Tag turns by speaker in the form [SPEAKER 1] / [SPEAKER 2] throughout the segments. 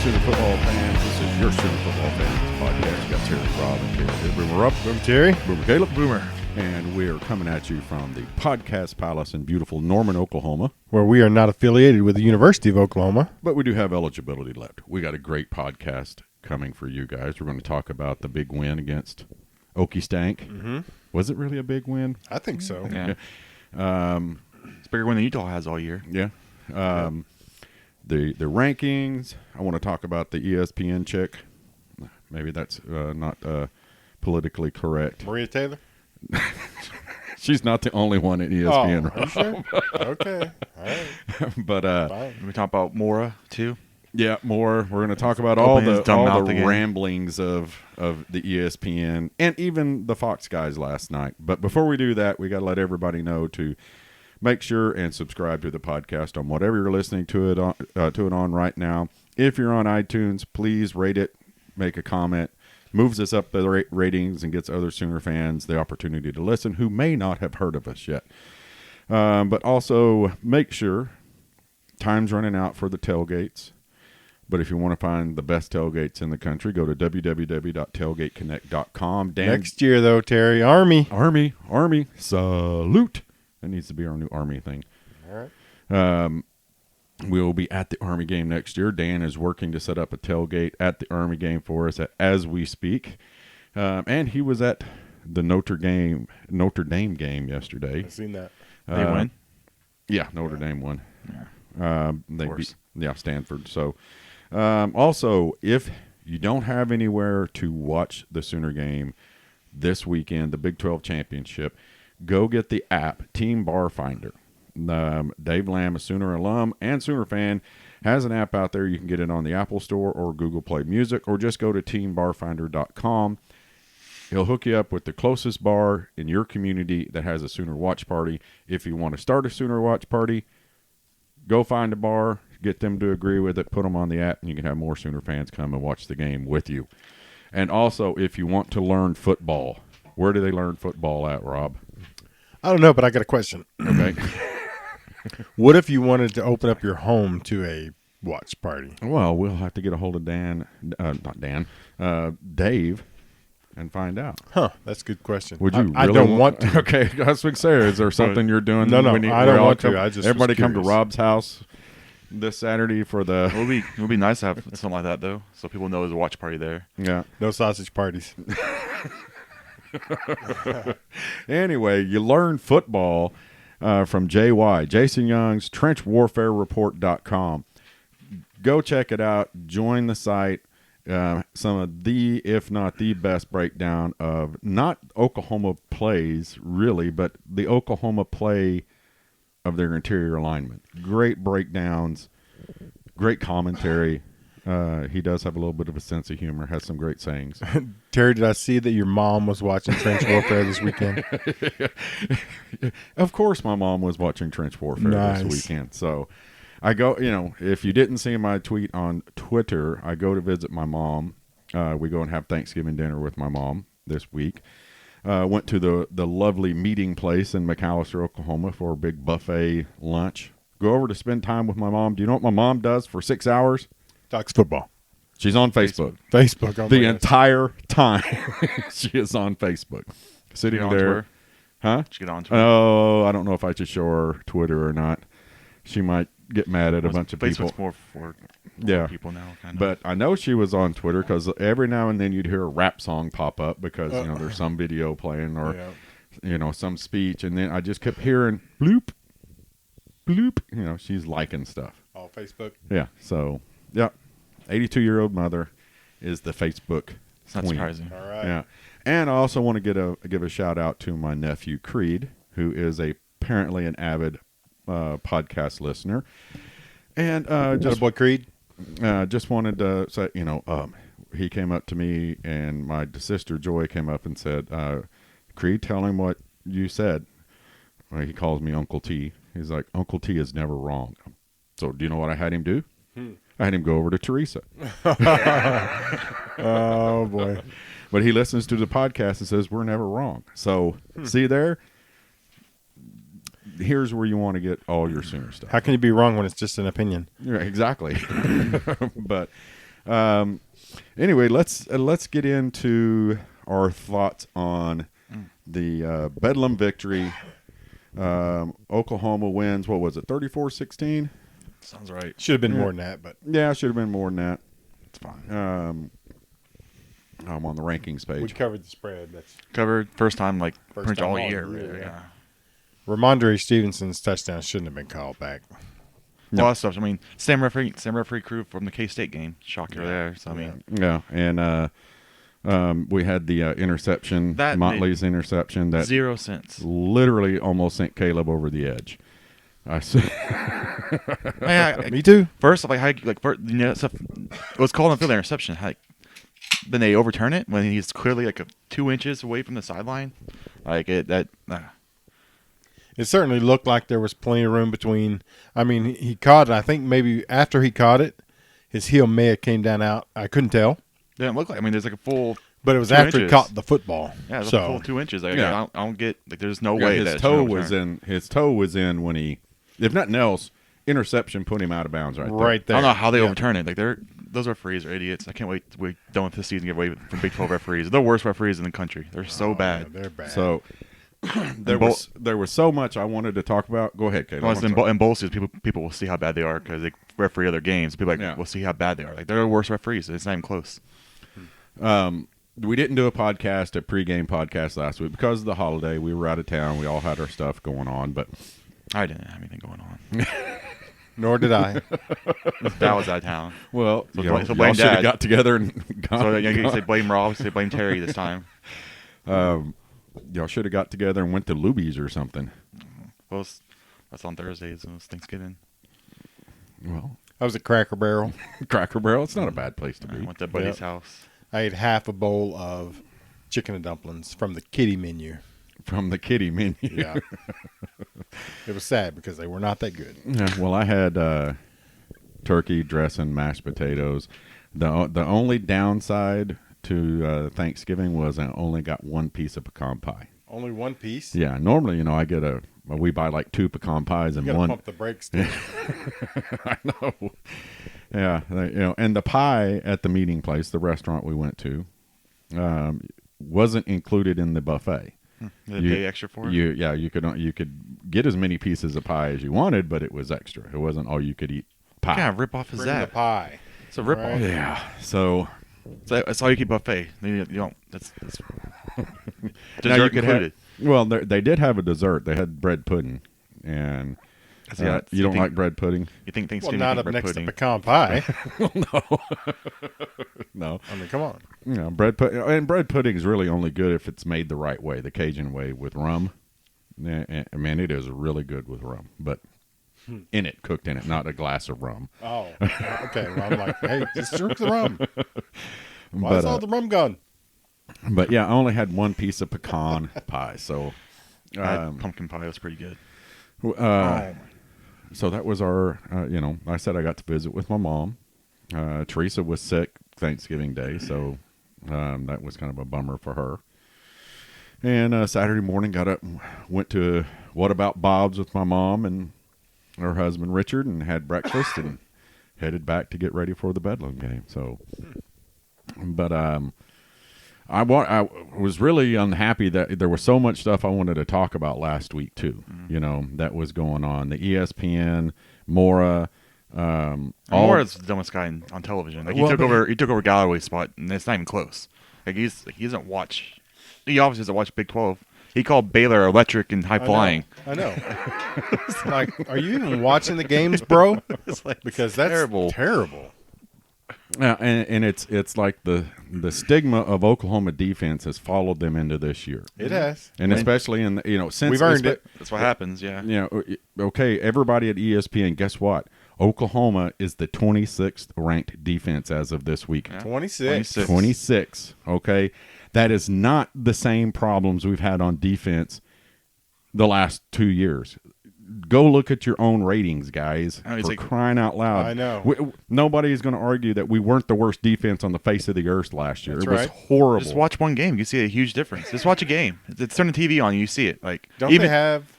[SPEAKER 1] Sooner football fans. This is your Sooner football fans podcast. You got Terry, Rob, and Caleb. Boomer up.
[SPEAKER 2] Boomer Terry.
[SPEAKER 1] Boomer Caleb. Boomer. And we are coming at you from the Podcast Palace in beautiful Norman, Oklahoma.
[SPEAKER 2] Where we are not affiliated with the University of Oklahoma.
[SPEAKER 1] But we do have eligibility left. We got a great podcast coming for you guys. We're going to talk about the big win against Okie Stank.
[SPEAKER 2] Mm-hmm.
[SPEAKER 1] Was it really a big win?
[SPEAKER 2] I think so.
[SPEAKER 3] Yeah. It's a bigger win than Utah has all year.
[SPEAKER 1] Yeah. The rankings. I want to talk about the ESPN chick. Maybe that's not politically correct.
[SPEAKER 2] Maria Taylor?
[SPEAKER 1] She's not the only one at ESPN.
[SPEAKER 2] Oh, sure? Okay. All right.
[SPEAKER 1] But
[SPEAKER 3] We talk about Mora too.
[SPEAKER 1] yeah, more. We're going to talk about all the
[SPEAKER 3] again.
[SPEAKER 1] ramblings of the ESPN and even the Fox guys last night. But before we do that, we got to let everybody know to make sure and subscribe to the podcast on whatever you're listening to it on right now. If you're on iTunes, please rate it, make a comment. Moves us up the ratings and gets other Sooner fans the opportunity to listen who may not have heard of us yet. But also make sure time's running out for the tailgates. But if you want to find the best tailgates in the country, go to www.tailgateconnect.com.
[SPEAKER 2] Next year, though, Terry, Army,
[SPEAKER 1] salute. That needs to be our new Army thing.
[SPEAKER 2] All right.
[SPEAKER 1] We'll be at the Army game next year. Dan is working to set up a tailgate at the Army game for us as we speak. And he was at the Notre Dame game yesterday.
[SPEAKER 2] I've seen that.
[SPEAKER 3] They win?
[SPEAKER 1] Yeah, Notre Dame won.
[SPEAKER 3] Yeah.
[SPEAKER 1] They beat Stanford. So also, if you don't have anywhere to watch the Sooner game this weekend, the Big 12 championship, go get the app, Team Bar Finder. Dave Lamb, a Sooner alum and Sooner fan, has an app out there. You can get it on the Apple Store or Google Play Music, or just go to teambarfinder.com. He'll hook you up with the closest bar in your community that has a Sooner watch party. If you want to start a Sooner watch party, go find a bar, get them to agree with it, put them on the app, and you can have more Sooner fans come and watch the game with you. And also, if you want to learn football, where do they learn football at, Rob?
[SPEAKER 2] I don't know, but I got a question.
[SPEAKER 1] Okay.
[SPEAKER 2] What if you wanted to open up your home to a watch party?
[SPEAKER 1] Well, we'll have to get a hold of Dave, and find out.
[SPEAKER 2] Huh, that's a good question.
[SPEAKER 1] Would you?
[SPEAKER 2] I don't want to.
[SPEAKER 1] Okay, that's what Sarah. Is there something you're doing?
[SPEAKER 2] No, I don't want to. I just
[SPEAKER 1] everybody
[SPEAKER 2] was
[SPEAKER 1] come to
[SPEAKER 2] curious.
[SPEAKER 1] Rob's house this Saturday for the.
[SPEAKER 3] It would be nice to have something like that though, so people know there's a watch party there.
[SPEAKER 1] Yeah.
[SPEAKER 2] No sausage parties.
[SPEAKER 1] Anyway, you learn football from JY, Jason Young's trenchwarfarereport.com. Go check it out. Join the site. Some of the, if not the best breakdown of not Oklahoma plays, really, but the Oklahoma play of their interior alignment. Great breakdowns, great commentary. He does have a little bit of a sense of humor, has some great sayings.
[SPEAKER 2] Terry, did I see that your mom was watching Trench Warfare this weekend?
[SPEAKER 1] Of course my mom was watching Trench Warfare
[SPEAKER 2] Nice.
[SPEAKER 1] this weekend. So I go, if you didn't see my tweet on Twitter, I go to visit my mom. We go and have Thanksgiving dinner with my mom this week. Went to the lovely meeting place in McAllister, Oklahoma for a big buffet lunch. Go over to spend time with my mom. Do you know what my mom does for 6 hours?
[SPEAKER 2] Talks football.
[SPEAKER 1] She's on Facebook.
[SPEAKER 2] Facebook. Oh
[SPEAKER 1] The
[SPEAKER 2] my gosh.
[SPEAKER 1] entire time she is on Facebook. Sitting
[SPEAKER 3] Get on
[SPEAKER 1] there.
[SPEAKER 3] Twitter?
[SPEAKER 1] Huh?
[SPEAKER 3] Did you get on Twitter?
[SPEAKER 1] Oh, I don't know if I should show her Twitter or not. She might get mad at a bunch of people.
[SPEAKER 3] Facebook's more for people now, kind of.
[SPEAKER 1] But I know she was on Twitter because every now and then you'd hear a rap song pop up because there's some video playing or some speech, and then I just kept hearing bloop, bloop. She's liking stuff.
[SPEAKER 2] Oh, Facebook.
[SPEAKER 1] Yeah. So 82-year-old mother is the Facebook
[SPEAKER 3] It's not
[SPEAKER 1] queen.
[SPEAKER 3] surprising.
[SPEAKER 2] All right.
[SPEAKER 1] Yeah. And I also want to give a shout out to my nephew Creed, who is apparently an avid podcast listener. And just
[SPEAKER 2] boy Creed.
[SPEAKER 1] Just wanted to say, he came up to me and my sister Joy came up and said, Creed, tell him what you said. Well, he calls me Uncle T. He's like, Uncle T is never wrong. So do you know what I had him do? I had him go over to Teresa.
[SPEAKER 2] Oh, boy.
[SPEAKER 1] But he listens to the podcast and says, we're never wrong. So see there? Here's where you want to get all your Sooner stuff.
[SPEAKER 2] How can you be wrong when it's just an opinion?
[SPEAKER 1] Yeah, exactly. But Anyway, let's get into our thoughts on the Bedlam victory. Oklahoma wins. What was it? 34-16.
[SPEAKER 3] Sounds right.
[SPEAKER 2] Should have been more than that, but
[SPEAKER 1] Yeah, should have been more than that.
[SPEAKER 3] It's fine.
[SPEAKER 1] I'm on the rankings page.
[SPEAKER 2] we covered the spread. That's
[SPEAKER 3] Covered first time like
[SPEAKER 2] First
[SPEAKER 3] pretty much
[SPEAKER 2] time
[SPEAKER 3] all
[SPEAKER 2] all
[SPEAKER 3] year.
[SPEAKER 2] year,
[SPEAKER 3] Really,
[SPEAKER 2] yeah.
[SPEAKER 3] yeah.
[SPEAKER 2] Ramondre Stevenson's touchdown shouldn't have been called back.
[SPEAKER 3] A lot of stuff. I mean, same referee crew from the K-State game. Shocker there. So I mean,
[SPEAKER 1] Yeah, and we had the interception,
[SPEAKER 3] That
[SPEAKER 1] Motley's interception that
[SPEAKER 3] 0 cents.
[SPEAKER 1] literally almost sent Caleb over the edge. I said,
[SPEAKER 2] Me too.
[SPEAKER 3] First, like, how, like, first, stuff. It was called on field interception. Then they overturn it when he's clearly like 2 inches away from the sideline. Like it that.
[SPEAKER 2] It certainly looked like there was plenty of room between. I mean, he caught it. I think maybe after he caught it, his heel may have came down out. I couldn't tell,
[SPEAKER 3] Didn't look like. I mean, there's like a full.
[SPEAKER 2] but it was
[SPEAKER 3] 2
[SPEAKER 2] after he
[SPEAKER 3] inches.
[SPEAKER 2] caught the football.
[SPEAKER 3] Yeah, it's
[SPEAKER 2] so
[SPEAKER 3] a full 2 inches. Like,
[SPEAKER 1] Yeah.
[SPEAKER 3] I don't get. Like, there's no way that
[SPEAKER 1] his toe was in. His toe was in when he, if nothing else, interception put him out of bounds right there.
[SPEAKER 2] right
[SPEAKER 3] I
[SPEAKER 2] there.
[SPEAKER 3] don't know how they
[SPEAKER 2] Yeah.
[SPEAKER 3] overturn it. Like those referees are idiots. I can't wait. We're done with this season. Get away from Big 12 referees. They're the worst referees in the country. They're so bad.
[SPEAKER 2] Yeah, they're bad.
[SPEAKER 1] So there was so much I wanted to talk about. Go ahead, Caleb.
[SPEAKER 3] Unless in bowl seasons, people will see how bad they are because they referee other games. People will see how bad they are. Like they're the worst referees. It's not even close.
[SPEAKER 1] We didn't do a pregame podcast last week because of the holiday. We were out of town. We all had our stuff going on, but
[SPEAKER 3] I didn't have anything going on.
[SPEAKER 2] Nor did I.
[SPEAKER 3] That was out of town.
[SPEAKER 1] well,
[SPEAKER 3] So
[SPEAKER 1] you
[SPEAKER 3] blame-
[SPEAKER 1] know,
[SPEAKER 3] so blame
[SPEAKER 1] y'all should have
[SPEAKER 3] Dad.
[SPEAKER 1] got together and gone.
[SPEAKER 3] So you can say blame Rob. Say blame Terry this time.
[SPEAKER 1] Y'all should have got together and went to Luby's or something.
[SPEAKER 3] Well, that's on Thursdays. It was Thanksgiving.
[SPEAKER 1] Well,
[SPEAKER 2] I was at Cracker Barrel.
[SPEAKER 1] Cracker Barrel, it's not a bad place to
[SPEAKER 3] I
[SPEAKER 1] be.
[SPEAKER 3] went to Buddy's
[SPEAKER 2] Yep.
[SPEAKER 3] house.
[SPEAKER 2] I ate half a bowl of chicken and dumplings from the kiddie menu.
[SPEAKER 1] From the kiddie menu.
[SPEAKER 2] Yeah. It was sad because they were not that good.
[SPEAKER 1] Yeah, well, I had turkey, dressing, mashed potatoes. The only downside to Thanksgiving was I only got one piece of pecan pie.
[SPEAKER 2] Only one piece?
[SPEAKER 1] Yeah, normally, I get we buy like 2 pecan pies and
[SPEAKER 2] You gotta
[SPEAKER 1] one.
[SPEAKER 2] pump the brakes. Too.
[SPEAKER 1] I know. Yeah, and the pie at the meeting place, the restaurant we went to, wasn't included in the buffet.
[SPEAKER 3] Did they pay extra for it?
[SPEAKER 1] You could get as many pieces of pie as you wanted, but it was extra. It wasn't all you could eat pie.
[SPEAKER 3] What kind of rip off is
[SPEAKER 2] Bring the
[SPEAKER 3] that?
[SPEAKER 2] pie.
[SPEAKER 3] It's a rip off.
[SPEAKER 2] Right.
[SPEAKER 1] Yeah. So
[SPEAKER 3] That's all you keep buffet. You don't. That's
[SPEAKER 1] Now
[SPEAKER 3] dessert
[SPEAKER 1] you could have-
[SPEAKER 3] included.
[SPEAKER 1] well, they did have a dessert. They had bread pudding, and
[SPEAKER 3] Yeah,
[SPEAKER 1] you don't
[SPEAKER 3] think-
[SPEAKER 1] like bread pudding?
[SPEAKER 3] You think
[SPEAKER 2] Well,
[SPEAKER 3] Thanksgiving?
[SPEAKER 2] not
[SPEAKER 3] you
[SPEAKER 2] up
[SPEAKER 3] think bread
[SPEAKER 2] next
[SPEAKER 3] pudding.
[SPEAKER 2] to pecan pie.
[SPEAKER 1] No.
[SPEAKER 2] I mean, come on.
[SPEAKER 1] Bread pudding, and bread pudding is really only good if it's made the right way, the Cajun way with rum. Man, it is really good with rum, but cooked in it, not a glass of rum.
[SPEAKER 2] Oh, okay. Well, I'm like, hey, just drink the rum. Why
[SPEAKER 1] But,
[SPEAKER 2] is all the rum gone?
[SPEAKER 1] But yeah, I only had one piece of pecan pie, so
[SPEAKER 3] Pumpkin pie was pretty good.
[SPEAKER 1] so that was our. I said I got to visit with my mom. Teresa was sick Thanksgiving Day, so that was kind of a bummer for her. And Saturday morning, got up, and went to What About Bob's with my mom and her husband Richard, and had breakfast, and headed back to get ready for the Bedlam game. So, but I was really unhappy that there was so much stuff I wanted to talk about last week too. That was going on. The ESPN, Mora.
[SPEAKER 3] Mora's the dumbest guy on television. Like he took over Galloway's spot, and it's not even close. Like he doesn't watch. He obviously doesn't watch Big 12. He called Baylor electric and high flying.
[SPEAKER 2] I know. It's like, are you even watching the games, bro?
[SPEAKER 3] It's like
[SPEAKER 2] Because that's terrible.
[SPEAKER 1] Yeah, and it's like the stigma of Oklahoma defense has followed them into this year.
[SPEAKER 2] It has.
[SPEAKER 1] And especially in since
[SPEAKER 2] We've earned it.
[SPEAKER 3] That's what happens. Yeah.
[SPEAKER 1] Okay, everybody at ESPN, guess what? Oklahoma is the 26th ranked defense as of this week.
[SPEAKER 3] Yeah.
[SPEAKER 2] 26.
[SPEAKER 1] 26. Okay, that is not the same problems we've had on defense the last 2 years. Go look at your own ratings, guys.
[SPEAKER 3] Oh, it's
[SPEAKER 1] for
[SPEAKER 3] like-
[SPEAKER 1] crying out loud.
[SPEAKER 2] I know.
[SPEAKER 1] Nobody is going to argue that we weren't the worst defense on the face of the earth last year.
[SPEAKER 2] That's
[SPEAKER 1] it was
[SPEAKER 2] right.
[SPEAKER 1] horrible.
[SPEAKER 3] Just watch one game. You see a huge difference. Just watch a game. It's turn the TV on. You see it. Like
[SPEAKER 2] Don't they have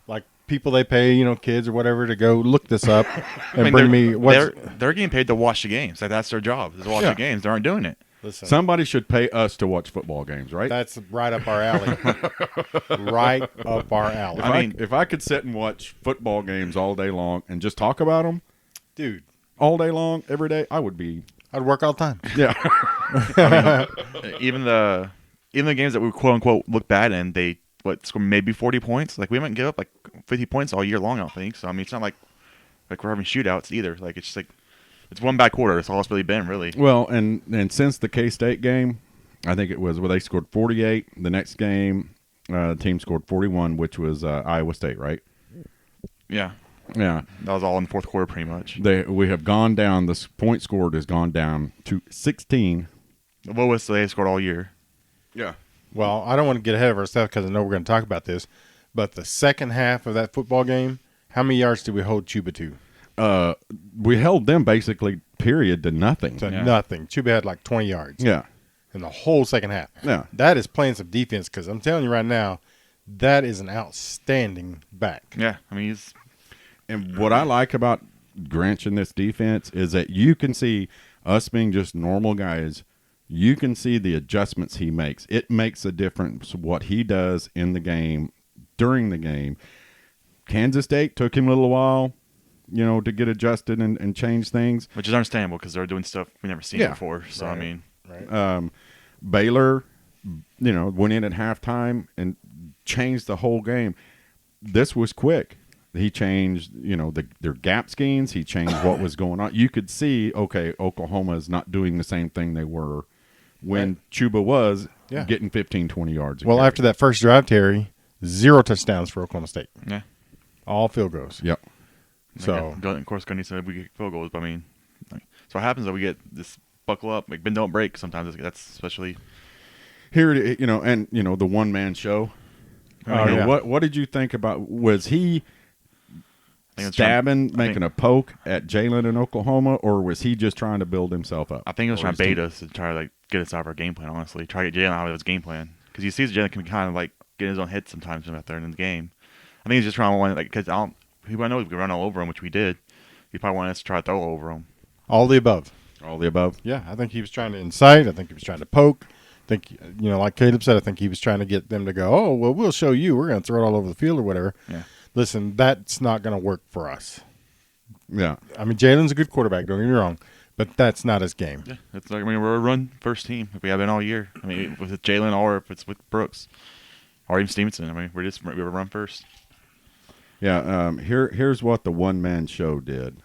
[SPEAKER 2] like people they pay, kids or whatever, to go look this up and
[SPEAKER 3] bring
[SPEAKER 2] me
[SPEAKER 3] they're getting paid to watch the games. Like, that's their job, is to watch the games. They aren't doing it.
[SPEAKER 2] Listen,
[SPEAKER 1] Somebody should pay us to watch football games, right?
[SPEAKER 2] that's right up our alley. Right up our alley.
[SPEAKER 1] If I could sit and watch football games all day long and just talk about them,
[SPEAKER 2] dude,
[SPEAKER 1] all day long, every day, I would be.
[SPEAKER 2] I'd work all the time.
[SPEAKER 1] Yeah.
[SPEAKER 3] Even the games that we quote unquote look bad in, they score maybe 40 points. Like, we haven't given up like 50 points all year long, I don't think. So I mean, it's not like we're having shootouts either. Like, it's just like it's one bad quarter. That's all it's really been, really.
[SPEAKER 1] Well, and since the K-State game, I think it was where they scored 48. The next game, the team scored 41, which was Iowa State, right?
[SPEAKER 3] Yeah.
[SPEAKER 1] Yeah.
[SPEAKER 3] That was all in the fourth quarter, pretty much.
[SPEAKER 1] We have gone down. The point scored has gone down to 16.
[SPEAKER 3] The lowest they scored all year.
[SPEAKER 1] Yeah.
[SPEAKER 2] Well, I don't want to get ahead of ourselves because I know we're going to talk about this, but the second half of that football game, how many yards did we hold Chuba to?
[SPEAKER 1] We held them basically, period, to nothing.
[SPEAKER 2] To nothing. Chuba had like 20 yards.
[SPEAKER 1] Yeah.
[SPEAKER 2] In the whole second half.
[SPEAKER 1] Yeah.
[SPEAKER 2] That is playing some defense, because I'm telling you right now, that is an outstanding back.
[SPEAKER 3] Yeah. I mean,
[SPEAKER 1] And what I like about Grinch in this defense is that you can see us being just normal guys. You can see the adjustments he makes. It makes a difference what he does in the game, during the game. Kansas State took him a little while, to get adjusted and change things.
[SPEAKER 3] which is understandable because they're doing stuff we've never seen before. So,
[SPEAKER 2] Right.
[SPEAKER 3] I mean.
[SPEAKER 2] Right.
[SPEAKER 1] Baylor, went in at halftime and changed the whole game. This was quick. He changed, their gap schemes. He changed what was going on. You could see, okay, Oklahoma is not doing the same thing they were when Chuba was getting 15, 20 yards.
[SPEAKER 2] Well, after that first drive, Terry, 0 touchdowns for Oklahoma State.
[SPEAKER 3] Yeah.
[SPEAKER 2] All field goals.
[SPEAKER 1] Yep.
[SPEAKER 2] So,
[SPEAKER 3] of course, going to need we get field goals. But I mean, so what happens is we get this buckle up, bend don't break. Sometimes that's especially
[SPEAKER 1] here, the one man show. What did you think about? Was he making a poke at Jalen in Oklahoma, or was he just trying to build himself up?
[SPEAKER 3] I think he was trying to bait us to try to get us out of our game plan. Honestly, try to get Jalen out of his game plan, because you see Jalen can kind of get his own hits sometimes out there in the game. I think he's just trying to because he might know we could run all over him, which we did. He probably wanted us to try to throw over him.
[SPEAKER 2] all the above.
[SPEAKER 1] All the above.
[SPEAKER 2] Yeah, I think he was trying to incite. I think he was trying to poke. I think, like Caleb said, I think he was trying to get them to go, oh, well, we'll show you. We're going to throw it all over the field or whatever.
[SPEAKER 3] Yeah.
[SPEAKER 2] Listen, that's not going to work for us.
[SPEAKER 1] Yeah.
[SPEAKER 2] I mean, Jalen's a good quarterback, don't get me wrong, but that's not his game.
[SPEAKER 3] Yeah, it's we're a run first team if we have been all year. I mean, with Jalen or if it's with Brooks or even Stevenson. I mean, we're a run first.
[SPEAKER 1] Yeah. Here's what the one man show did.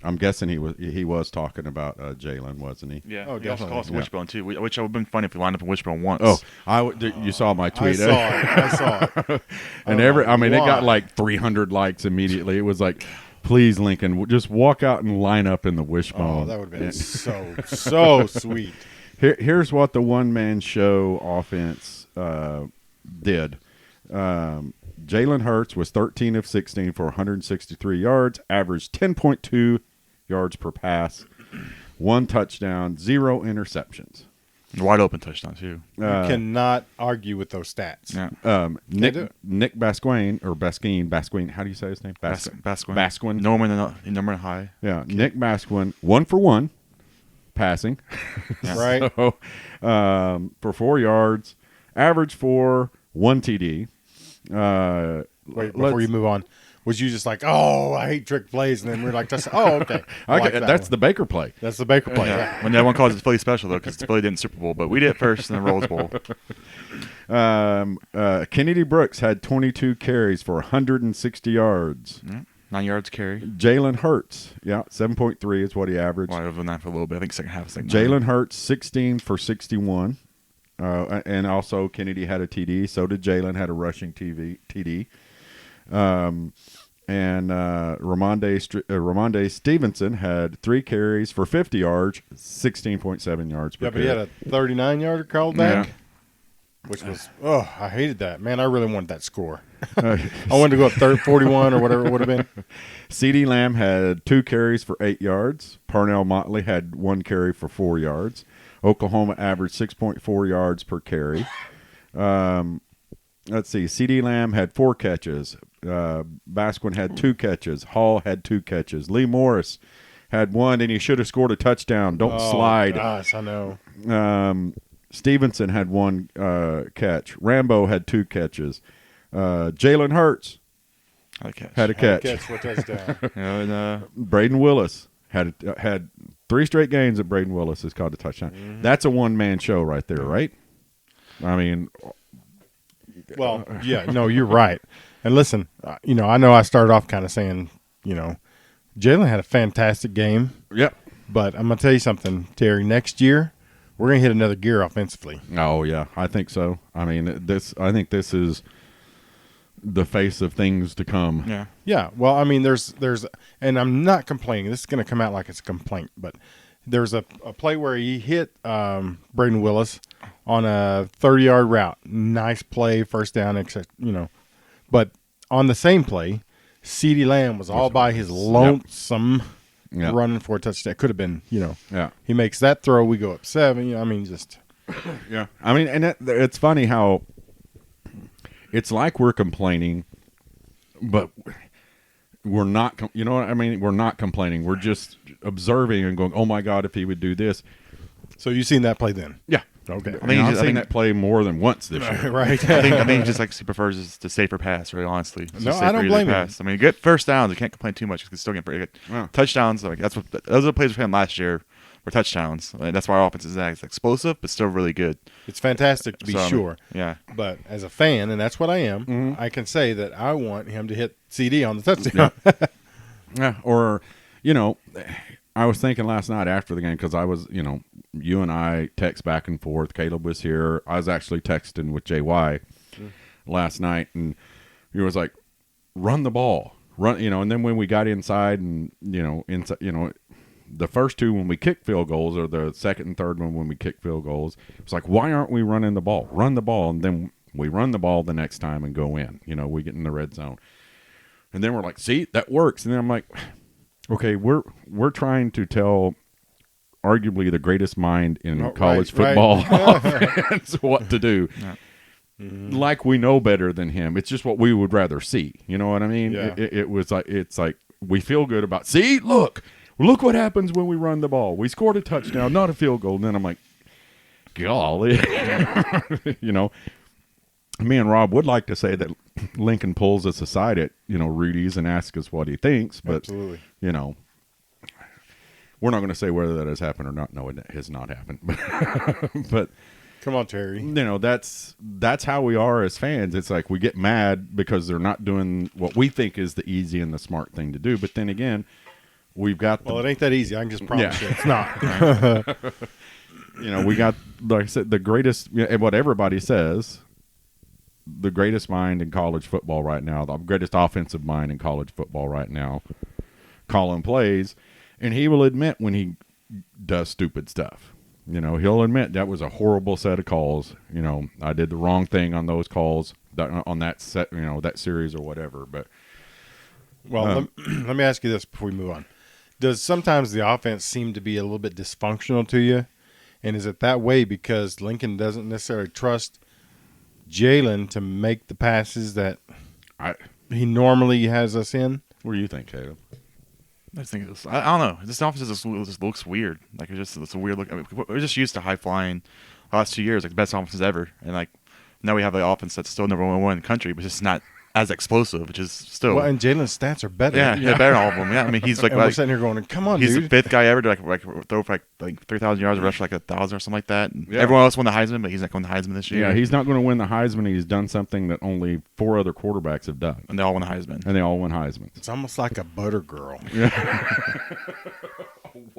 [SPEAKER 1] I'm guessing he was talking about Jalen, wasn't he?
[SPEAKER 3] Yeah.
[SPEAKER 2] Oh,
[SPEAKER 3] he also
[SPEAKER 2] definitely.
[SPEAKER 3] called us Wishbone too, which would have been funny if we lined up in Wishbone once.
[SPEAKER 1] Oh, you saw my tweet.
[SPEAKER 2] I saw it.
[SPEAKER 1] And it got like 300 likes immediately. It was like, please, Lincoln, just walk out and line up in the wishbone.
[SPEAKER 2] Oh, that would have been so sweet.
[SPEAKER 1] Here's what the one-man show offense did. Jalen Hurts was 13 of 16 for 163 yards, averaged 10.2 yards per pass, 1 touchdown, 0 interceptions.
[SPEAKER 3] Wide open touchdown too.
[SPEAKER 2] You cannot argue with those stats.
[SPEAKER 3] Yeah.
[SPEAKER 1] Nick Basquine, how do you say his name?
[SPEAKER 3] Basquine. Norman High.
[SPEAKER 1] Yeah, Nick Basquine, 1 for 1 passing.
[SPEAKER 2] Right.
[SPEAKER 1] So, for 4 yards, average for 1 TD.
[SPEAKER 2] Wait, before you move on, was you just like, oh, I hate trick plays, and then we're like, okay.
[SPEAKER 1] That's the Baker play.
[SPEAKER 2] That's the Baker play.
[SPEAKER 3] Yeah.
[SPEAKER 2] Yeah.
[SPEAKER 3] When everyone calls it Philly special though, because Philly didn't Super Bowl, but we did it first in the Rose Bowl.
[SPEAKER 1] Kennedy Brooks had 22 carries for 160 yards.
[SPEAKER 3] 9 yards carry.
[SPEAKER 1] Jalen Hurts, 7.3 is what he averaged.
[SPEAKER 3] Well, over 9 for a little bit. I think second half.
[SPEAKER 1] Jalen Hurts, 16 for 61. And also Kennedy had a TD. So did Jalen, had a rushing TD. And Ramondre Stevenson had 3 carries for 50 yards, 16.7 yards per carry.
[SPEAKER 2] But he had a 39-yarder called back, which was, I hated that. Man, I really wanted that score. I wanted to go up 41 or whatever it would have been.
[SPEAKER 1] CeeDee Lamb had 2 carries for 8 yards. Parnell Motley had 1 carry for 4 yards. Oklahoma averaged 6.4 yards per carry. let's see. C.D. Lamb had 4 catches. Basquin had 2 catches. Hall had 2 catches. Lee Morris had 1, and he should have scored a touchdown. Don't slide.
[SPEAKER 2] Gosh, I know.
[SPEAKER 1] Stevenson had 1 catch. Rambo had 2 catches. Jalen Hurts had a catch.
[SPEAKER 2] Catch for a touchdown.
[SPEAKER 3] And,
[SPEAKER 1] Braden Willis had 3 straight games that Braden Willis has caught a touchdown.
[SPEAKER 2] Mm-hmm.
[SPEAKER 1] That's a one-man show right there, right? I mean,
[SPEAKER 2] Well, yeah, no, you're right. And listen, I know I started off kind of saying, Jalen had a fantastic game.
[SPEAKER 1] yep.
[SPEAKER 2] But I'm going to tell you something, Terry. Next year, we're going to hit another gear offensively.
[SPEAKER 1] Oh yeah, I think so. I mean, I think this is the face of things to come.
[SPEAKER 3] yeah.
[SPEAKER 2] Yeah. Well, I mean, there's, and I'm not complaining. This is going to come out like it's a complaint, but there's a play where he hit Braden Willis on a 30-yard route. Nice play, first down, But on the same play, CeeDee Lamb was all by his lonesome running for a touchdown. Could have been,
[SPEAKER 1] Yeah.
[SPEAKER 2] He makes that throw, we go up 7. I mean, just.
[SPEAKER 1] Yeah. I mean, and it's funny how it's like we're complaining, but we're not. You know what I mean? We're not complaining. We're just observing and going, "Oh my God, if he would do this."
[SPEAKER 2] So you've seen that play then?
[SPEAKER 1] Yeah.
[SPEAKER 2] Okay.
[SPEAKER 1] I mean, I've seen that play more than once this year.
[SPEAKER 2] Right.
[SPEAKER 3] I think just like he prefers the safer pass, really honestly. It's
[SPEAKER 2] No,
[SPEAKER 3] just
[SPEAKER 2] I don't
[SPEAKER 3] safer
[SPEAKER 2] blame
[SPEAKER 3] pass. I mean, you get first downs, you can't complain too much because you still get pretty good
[SPEAKER 1] Yeah.
[SPEAKER 3] touchdowns. Like those are the plays we had last year were touchdowns. And that's why our offense is that it's explosive, but still really good.
[SPEAKER 2] It's fantastic to be
[SPEAKER 3] So,
[SPEAKER 2] sure.
[SPEAKER 3] Yeah.
[SPEAKER 2] But as a fan, and that's what I am, I can say that I want him to hit CD on the touchdown.
[SPEAKER 1] Yeah. Or, I was thinking last night after the game because I was, you and I text back and forth. Caleb was here. I was actually texting with JY last night, and he was like, "Run the ball, run." And then when we got inside, and the first 2 when we kick field goals, or the second and third one when we kick field goals, it's like, why aren't we running the ball? Run the ball, and then we run the ball the next time and go in. We get in the red zone, and then we're like, "See, that works." And then I'm like, okay, we're trying to tell arguably the greatest mind in college football offense what to do.
[SPEAKER 3] Yeah.
[SPEAKER 1] Like we know better than him. It's just what we would rather see. You know what I mean?
[SPEAKER 2] Yeah.
[SPEAKER 1] It's like we feel good about, see, look what happens when we run the ball. We scored a touchdown, not a field goal. And then I'm like, golly. Me and Rob would like to say that Lincoln pulls us aside at, Rudy's and asks us what he thinks, but
[SPEAKER 2] Absolutely.
[SPEAKER 1] We're not going to say whether that has happened or not. No, it has not happened. But
[SPEAKER 2] Come on, Terry.
[SPEAKER 1] that's how we are as fans. It's like we get mad because they're not doing what we think is the easy and the smart thing to do. But then again, we've got
[SPEAKER 2] Well, it ain't that easy. I can just promise you it's not.
[SPEAKER 1] we got, like I said, the greatest, and what everybody says, the greatest mind in college football right now, the greatest offensive mind in college football right now, calling plays, and he will admit when he does stupid stuff. He'll admit that was a horrible set of calls. I did the wrong thing on those calls, on that set, that series or whatever. But
[SPEAKER 2] Well, let me ask you this before we move on. Does sometimes the offense seem to be a little bit dysfunctional to you? And is it that way because Lincoln doesn't necessarily trust Jalen to make the passes that he normally has us in?
[SPEAKER 1] what do you think, Caleb?
[SPEAKER 3] I just think I don't know. This offense just looks weird. Like it's a weird look. I mean, we're just used to high flying the last 2 years, like the best offenses ever, and like now we have an offense that's still number one in the country, but just not as explosive, which is still.
[SPEAKER 2] Well, and Jalen's stats are better.
[SPEAKER 3] Yeah, better than all of them. Yeah, I mean he's like,
[SPEAKER 2] and we're sitting here going, "Come on,
[SPEAKER 3] he's
[SPEAKER 2] dude!"
[SPEAKER 3] the 5th guy ever to like throw for like 3,000 yards, rush for like 1,000 or something like that. And
[SPEAKER 1] Yeah.
[SPEAKER 3] everyone else won the Heisman, but he's not going to the Heisman this year.
[SPEAKER 1] Yeah, he's not going to win the Heisman. He's done something that only 4 other quarterbacks have done,
[SPEAKER 3] and they all won the Heisman.
[SPEAKER 1] and they all won Heismans.
[SPEAKER 2] It's almost like a butter girl.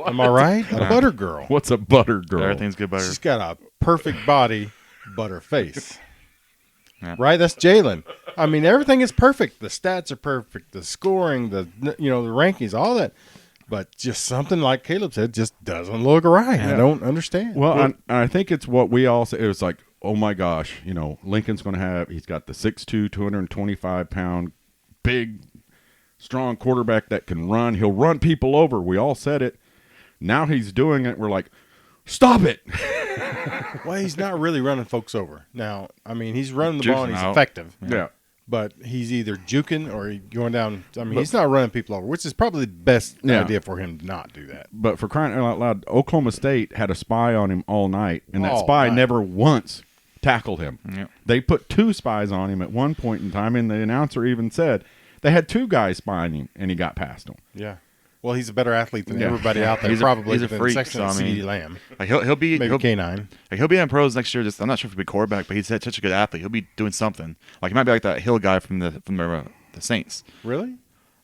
[SPEAKER 2] Am I right? A butter girl.
[SPEAKER 1] What's a butter girl?
[SPEAKER 3] Everything's good butter.
[SPEAKER 2] She's got a perfect body, butter face.
[SPEAKER 3] Yeah.
[SPEAKER 2] Right? That's Jalen. I mean, everything is perfect. The stats are perfect. The scoring, the rankings, all that. But just something like Caleb said just doesn't look right. I don't understand.
[SPEAKER 1] Well, I think it's what we all say. It was like, oh my gosh, Lincoln's going to have. He's got the 6'2", 225-pound, big, strong quarterback that can run. He'll run people over. We all said it. Now he's doing it. We're like, stop it.
[SPEAKER 2] Well, he's not really running folks over. Now, I mean, he's running the ball and he's
[SPEAKER 3] out.
[SPEAKER 2] effective.
[SPEAKER 1] Yeah.
[SPEAKER 2] But he's either juking or going down. I mean, he's not running people over, which is probably the best idea for him to not do that.
[SPEAKER 1] But for crying out loud, Oklahoma State had a spy on him all night, and that
[SPEAKER 2] All
[SPEAKER 1] spy
[SPEAKER 2] night.
[SPEAKER 1] never once tackled him.
[SPEAKER 3] Yep.
[SPEAKER 1] They put 2 spies on him at one point in time, and the announcer even said they had 2 guys spying him, and he got past them.
[SPEAKER 2] Yeah. Well, he's a better athlete than
[SPEAKER 1] Yeah.
[SPEAKER 2] everybody out there.
[SPEAKER 3] He's
[SPEAKER 2] probably
[SPEAKER 3] a
[SPEAKER 2] than
[SPEAKER 3] freak,
[SPEAKER 2] Sexton and
[SPEAKER 3] so, I mean,
[SPEAKER 2] CeeDee Lamb.
[SPEAKER 3] Like he'll be
[SPEAKER 2] Maybe K9.
[SPEAKER 3] Like he'll be in pros next year. Just I'm not sure if he'll be quarterback, but he's such a good athlete. He'll be doing something. Like he might be like that Hill guy from the Saints.
[SPEAKER 2] Really?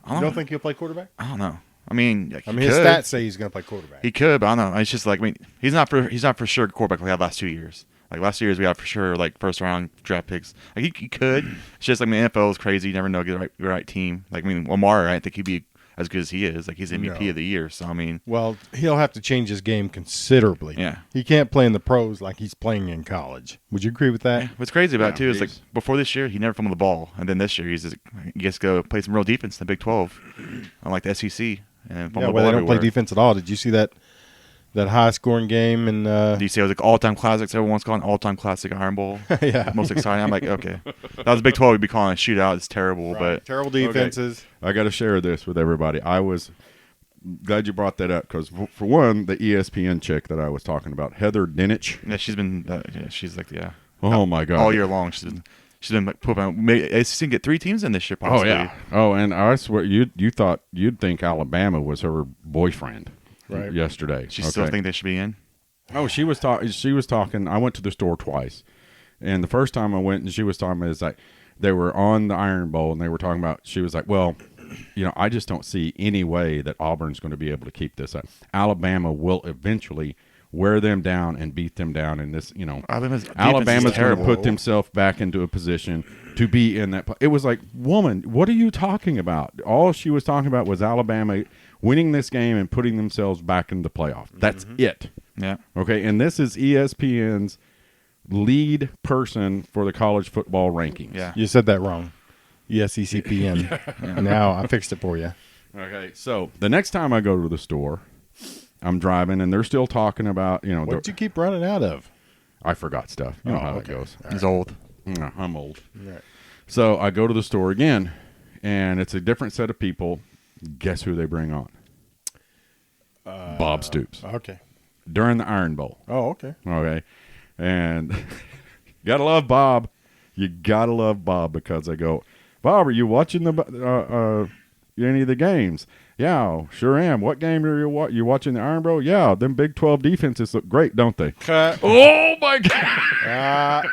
[SPEAKER 3] I
[SPEAKER 2] You don't think he'll play quarterback?
[SPEAKER 3] I don't know. I mean, like,
[SPEAKER 2] I mean, his stats say he's going to play quarterback.
[SPEAKER 3] He could, but I don't know. It's just like, I mean, he's not for sure quarterback like we had last 2 years. Like last 2 years, we had for sure like first round draft picks. Like he could. It's just like, I mean, the NFL is crazy. You never know. Get the right team. Like I mean, Lamar, I think he'd be as good as he is. Like he's MVP of the year. So I mean,
[SPEAKER 2] Well, he'll have to change his game considerably.
[SPEAKER 3] Yeah.
[SPEAKER 2] He can't play in the pros like he's playing in college. Would you agree with that?
[SPEAKER 3] yeah, what's crazy about it too is like
[SPEAKER 1] he's-
[SPEAKER 3] before this year, he never fumbled the ball, and then this year he gets to go play some real defense in the Big 12, unlike the SEC, and fumble
[SPEAKER 2] Yeah,
[SPEAKER 3] the
[SPEAKER 2] well,
[SPEAKER 3] ball
[SPEAKER 2] they don't play
[SPEAKER 3] everywhere.
[SPEAKER 2] defense at all. Did you see that high-scoring game? And
[SPEAKER 3] Do you see it was like all-time classics? Everyone's calling all-time classic Iron Bowl.
[SPEAKER 2] Yeah.
[SPEAKER 3] Most exciting. I'm like, okay, that was Big 12. We'd be calling a shootout. It's terrible, but
[SPEAKER 2] terrible defenses.
[SPEAKER 1] I got to share this with everybody. I was glad you brought that up because, for one, the ESPN chick that I was talking about, Heather Dinich.
[SPEAKER 3] yeah, she's been, she's like, yeah,
[SPEAKER 1] Oh, my God.
[SPEAKER 3] all year long. She's been like, SEC can get 3 teams in this year.
[SPEAKER 1] Oh,
[SPEAKER 3] Possibly.
[SPEAKER 1] yeah. Oh, and I swear, you thought you'd think Alabama was her boyfriend
[SPEAKER 2] Right.
[SPEAKER 1] yesterday.
[SPEAKER 3] She still think they should be in.
[SPEAKER 1] Oh, she was talking. I went to the store twice, and the first time I went, and she was talking about is like they were on the Iron Bowl, and they were talking about. She was like, "Well, I just don't see any way that Auburn's going to be able to keep this up. Alabama will eventually wear them down and beat them down in this.
[SPEAKER 3] Alabama's
[SPEAKER 1] Alabama's going to
[SPEAKER 3] terrible.
[SPEAKER 1] put themselves back into a position to be in that. It was like, woman, what are you talking about? All she was talking about was Alabama winning this game and putting themselves back in the playoff. That's it.
[SPEAKER 3] Yeah.
[SPEAKER 1] Okay, and this is ESPN's lead person for the college football rankings.
[SPEAKER 3] Yeah.
[SPEAKER 2] You said that wrong. ESECPN. Now I fixed it for you.
[SPEAKER 1] Okay, so the next time I go to the store, I'm driving, and they're still talking about,
[SPEAKER 2] What did you keep running out of?
[SPEAKER 1] I forgot stuff. You know how
[SPEAKER 2] okay.
[SPEAKER 1] that goes.
[SPEAKER 3] He's old.
[SPEAKER 1] I'm old.
[SPEAKER 2] Right.
[SPEAKER 1] So I go to the store again, and it's a different set of people. Guess who they bring on? Bob Stoops.
[SPEAKER 2] Okay.
[SPEAKER 1] During the Iron Bowl.
[SPEAKER 2] Oh, okay.
[SPEAKER 1] Okay. And gotta love Bob. You gotta love Bob because they go, Bob, are you watching any of the games? Yeah, sure am. What game are you watching the Iron Bowl? Yeah, them Big 12 defenses look great, don't they?
[SPEAKER 2] Cut.
[SPEAKER 1] Oh my God!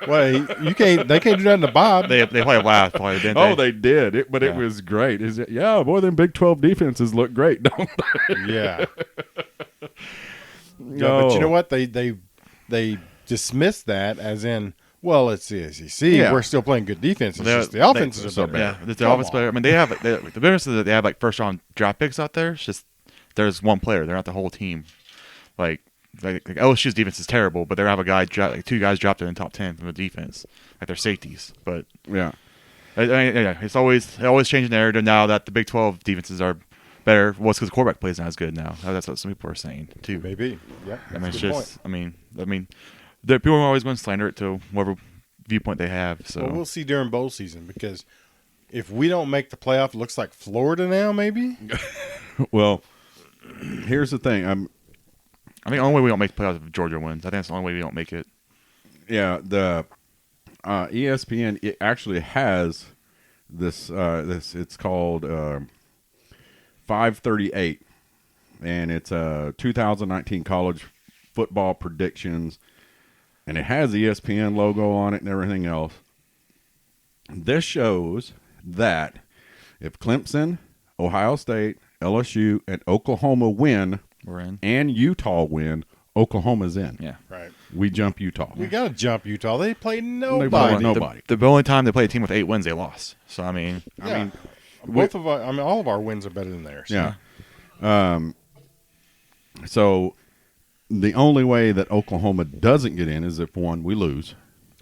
[SPEAKER 2] Well, you can't. They can't do nothing to Bob.
[SPEAKER 3] They probably laughed, didn't
[SPEAKER 1] Oh, they did it, but it
[SPEAKER 3] Yeah.
[SPEAKER 1] was great. Is it? Yeah, boy, them Big 12 defenses look great, don't they?
[SPEAKER 2] Yeah. Yeah, but you know what? They dismiss that as in, well, it's the SEC.
[SPEAKER 1] Yeah.
[SPEAKER 2] We're still playing good defense. It's
[SPEAKER 3] They're-
[SPEAKER 2] just the offenses are
[SPEAKER 1] so
[SPEAKER 2] better.
[SPEAKER 3] Yeah, the
[SPEAKER 2] Come
[SPEAKER 3] offense
[SPEAKER 2] on.
[SPEAKER 3] player. I mean, the difference is that they have like first round draft picks out there. It's just there's one player. They're not the whole team. Like LSU's defense is terrible, but they have a guy, like 2 guys dropped in the top 10 from the defense, like they're safeties. But
[SPEAKER 1] Yeah.
[SPEAKER 3] it's always changing the narrative now that the Big 12 defenses are better. Well, it's because the quarterback plays not as good now. That's what some people are saying too.
[SPEAKER 2] Maybe. Yeah.
[SPEAKER 3] I mean,
[SPEAKER 2] That's
[SPEAKER 3] it's
[SPEAKER 2] a good
[SPEAKER 3] just. I mean, the people are always going to slander it to whatever viewpoint they have. So
[SPEAKER 2] Well, we'll see during bowl season because if we don't make the playoff, it looks like Florida now, maybe.
[SPEAKER 1] Well, here's the thing.
[SPEAKER 3] I think the only way we don't make the playoffs if Georgia wins. I think that's the only way we don't make it.
[SPEAKER 1] Yeah, the ESPN it actually has this. It's called 538, and it's 2019 college football predictions, and it has the ESPN logo on it and everything else. This shows that if Clemson, Ohio State, LSU, and Oklahoma win,
[SPEAKER 3] We're in.
[SPEAKER 1] and Utah win, Oklahoma's in.
[SPEAKER 3] Yeah.
[SPEAKER 2] Right.
[SPEAKER 1] We jump Utah.
[SPEAKER 2] We got to jump Utah. They play
[SPEAKER 1] They
[SPEAKER 2] nobody.
[SPEAKER 1] play nobody.
[SPEAKER 3] The only time they play a team with 8 wins, they lost. So I mean,
[SPEAKER 2] Yeah. All of our wins are better than theirs.
[SPEAKER 1] Yeah. So the only way that Oklahoma doesn't get in is if, one, we lose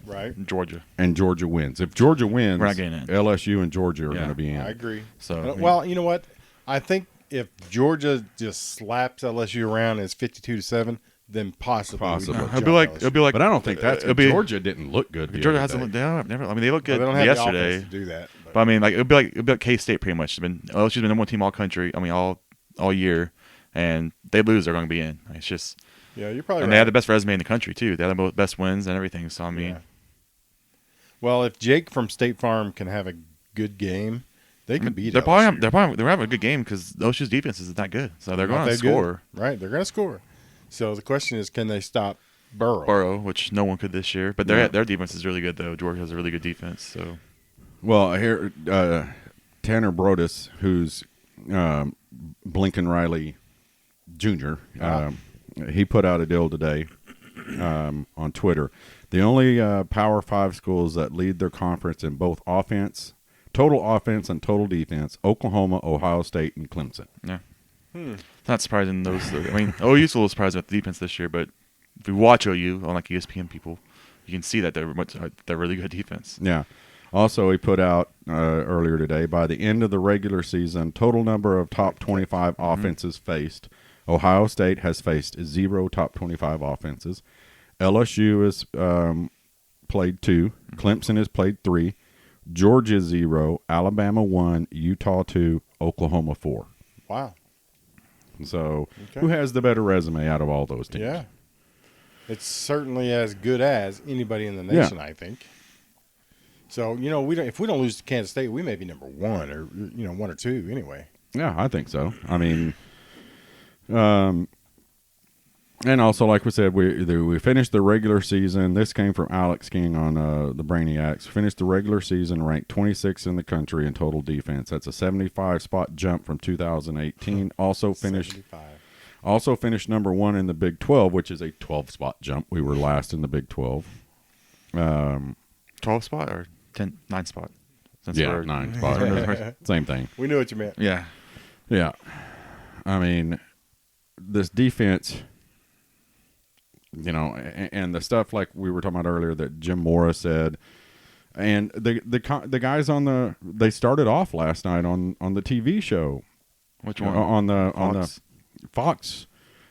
[SPEAKER 2] Right.
[SPEAKER 3] Georgia.
[SPEAKER 1] and Georgia wins. If Georgia wins,
[SPEAKER 3] We're not getting in.
[SPEAKER 1] LSU and Georgia are
[SPEAKER 3] Yeah.
[SPEAKER 1] going to be in.
[SPEAKER 2] I agree.
[SPEAKER 3] So
[SPEAKER 2] Well, you know what? I think if Georgia just slaps LSU around as 52-7, then possibly.
[SPEAKER 1] Possibly.
[SPEAKER 3] It'll be like,
[SPEAKER 1] but I don't think that's. Georgia didn't look good.
[SPEAKER 3] Georgia hasn't looked down. Never. I mean, they look good
[SPEAKER 2] They don't have
[SPEAKER 3] yesterday.
[SPEAKER 2] the offense to do that.
[SPEAKER 3] But I mean, like it'll be like K-State pretty much. LSU's been number one team all country. I mean, all year, and they lose, they're going to be in. It's just.
[SPEAKER 2] Yeah, you're probably right.
[SPEAKER 3] And they have the best resume in the country too. They have the best wins and everything. So I mean.
[SPEAKER 2] Yeah. Well, if Jake from State Farm can have a good game, they can beat.
[SPEAKER 3] They're having a good game because LSU's defense isn't that good. So they're going to score.
[SPEAKER 2] Good. Right, they're going to score. So the question is, can they stop
[SPEAKER 3] Burrow, which no one could this year. But their defense is really good though. Georgia has a really good defense. So.
[SPEAKER 1] Well, here Tanner Brodus, who's Blinken Riley Jr. He put out a deal today on Twitter. The only Power 5 schools that lead their conference in both total offense and total defense, Oklahoma, Ohio State, and Clemson.
[SPEAKER 3] Yeah. Not surprising those. I mean, OU's a little surprised with the defense this year, but if you watch OU on like ESPN people, you can see that they're really good defense.
[SPEAKER 1] Yeah. Also, he put out earlier today, by the end of the regular season, total number of top 25 offenses faced, Ohio State has faced 0 top 25 offenses. LSU has played 2. Clemson has played 3. Georgia 0. Alabama 1. Utah 2. Oklahoma 4.
[SPEAKER 2] Wow.
[SPEAKER 1] So, who has the better resume out of all those teams?
[SPEAKER 2] Yeah. It's certainly as good as anybody in the nation, I think. So, if we don't lose to Kansas State, we may be number 1 or 1 or 2 anyway.
[SPEAKER 1] Yeah, I think so. I mean, and also, like we said, we finished the regular season. This came from Alex King on the Brainiacs. Finished the regular season ranked 26th in the country in total defense. That's a 75-spot jump from 2018. Also finished number 1 in the Big 12, which is a 12-spot jump. We were last in the Big 12.
[SPEAKER 3] 12 spot or 9 spot?
[SPEAKER 1] Since 9 spot. Same thing.
[SPEAKER 2] We knew what you meant.
[SPEAKER 3] Yeah.
[SPEAKER 1] Yeah. I mean, this defense, and the stuff like we were talking about earlier that Jim Morris said, and the guys they started off last night on the TV show.
[SPEAKER 3] Which one?
[SPEAKER 1] On the Fox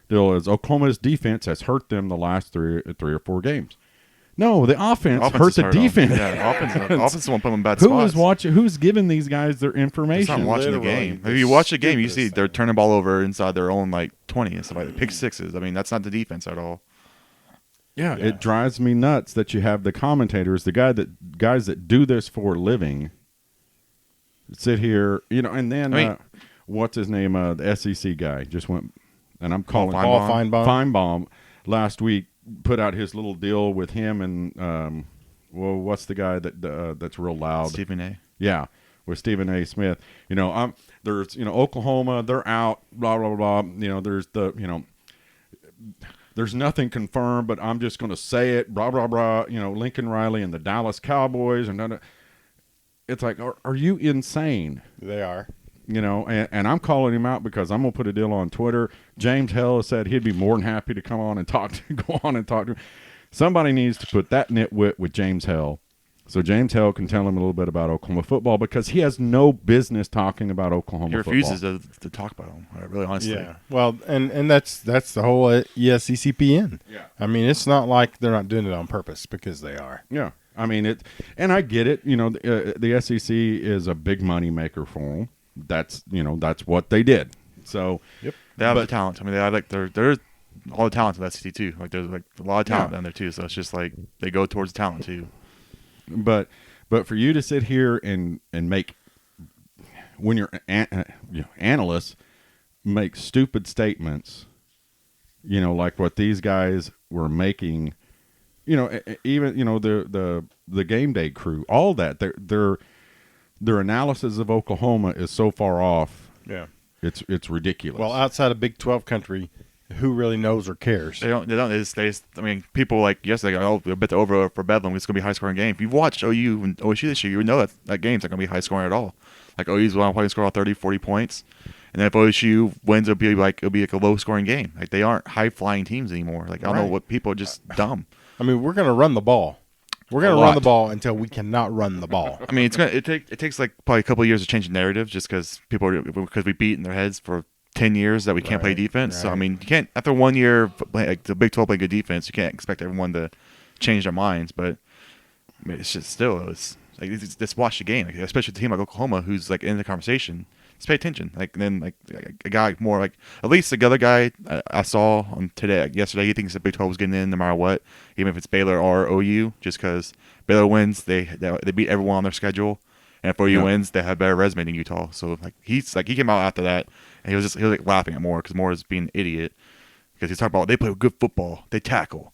[SPEAKER 1] deal is Oklahoma's defense has hurt them the last three or 4 games. No, the offense hurt the defense.
[SPEAKER 3] Yeah, offense won't put them in bad spots.
[SPEAKER 1] Who's giving these guys their information?
[SPEAKER 3] Not watching the game. If you watch the game, you see they're turning the ball over inside their own 20 and stuff like that. Pick sixes. I mean, that's not the defense at all.
[SPEAKER 1] Yeah, it drives me nuts that you have the commentators, the guys that do this for a living, sit here, and then what's his name? The SEC guy just went, and I'm calling
[SPEAKER 2] Paul
[SPEAKER 1] Feinbaum last week. Put out his little deal with him and what's the guy that's real loud?
[SPEAKER 3] Stephen A.
[SPEAKER 1] Yeah, with Stephen A. Smith. There's Oklahoma, they're out. Blah blah blah. There's there's nothing confirmed, but I'm just going to say it. Blah blah blah. Lincoln Riley and the Dallas Cowboys and it's like, are you insane?
[SPEAKER 2] They are.
[SPEAKER 1] And I'm calling him out because I'm going to put a deal on Twitter. James Hell said he'd be more than happy to go on and talk to him. Somebody needs to put that nitwit with James Hell so James Hell can tell him a little bit about Oklahoma football because he has no business talking about Oklahoma football.
[SPEAKER 3] He refuses to talk about them, really honestly.
[SPEAKER 2] Yeah. Well, and that's the whole ESCCPN.
[SPEAKER 1] Yeah.
[SPEAKER 2] I mean, it's not like they're not doing it on purpose because they are.
[SPEAKER 1] Yeah. I mean, and I get it. The SEC is a big money maker for them. That's what they did. So
[SPEAKER 3] they have the talent. I mean, there's all the talent in the SEC too. Like there's a lot of talent down there too. So it's just like they go towards talent too.
[SPEAKER 1] But for you to sit here and make when you're analysts make stupid statements, like what these guys were making, even the game day crew, all that their analysis of Oklahoma is so far off.
[SPEAKER 2] Yeah.
[SPEAKER 1] It's ridiculous.
[SPEAKER 2] Well, outside of Big 12 country, who really knows or cares?
[SPEAKER 3] They don't. They just I mean, people like yesterday, I bet the over for Bedlam. It's going to be a high-scoring game. If you've watched OU and OSU this year, you would know that game's not going to be high-scoring at all. Like OU's going to score 30, 40 points. And then if OSU wins, it'll be like a low-scoring game. Like they aren't high-flying teams anymore. Like I don't know what people are just dumb.
[SPEAKER 2] I mean, we're going to run the ball. We're going to run the ball until we cannot run the ball.
[SPEAKER 3] I mean, it takes like probably a couple of years to change the narrative, just because we beat in their heads for 10 years that we can't play defense. So I mean, you can't after 1 year like the Big 12 play good defense, you can't expect everyone to change their minds. But I mean, it's just still it's like just watch the game, like, especially a team like Oklahoma who's like in the conversation. Just pay attention. Like and then like a guy more like at least the other guy I saw on yesterday, he thinks the Big 12 was getting in no matter what, even if it's Baylor or OU, just because Baylor wins, they beat everyone on their schedule, and if OU wins, they have better resume than Utah. So like he came out after that, and he was like laughing at Moore because Moore is being an idiot because he's talking about they play good football, they tackle.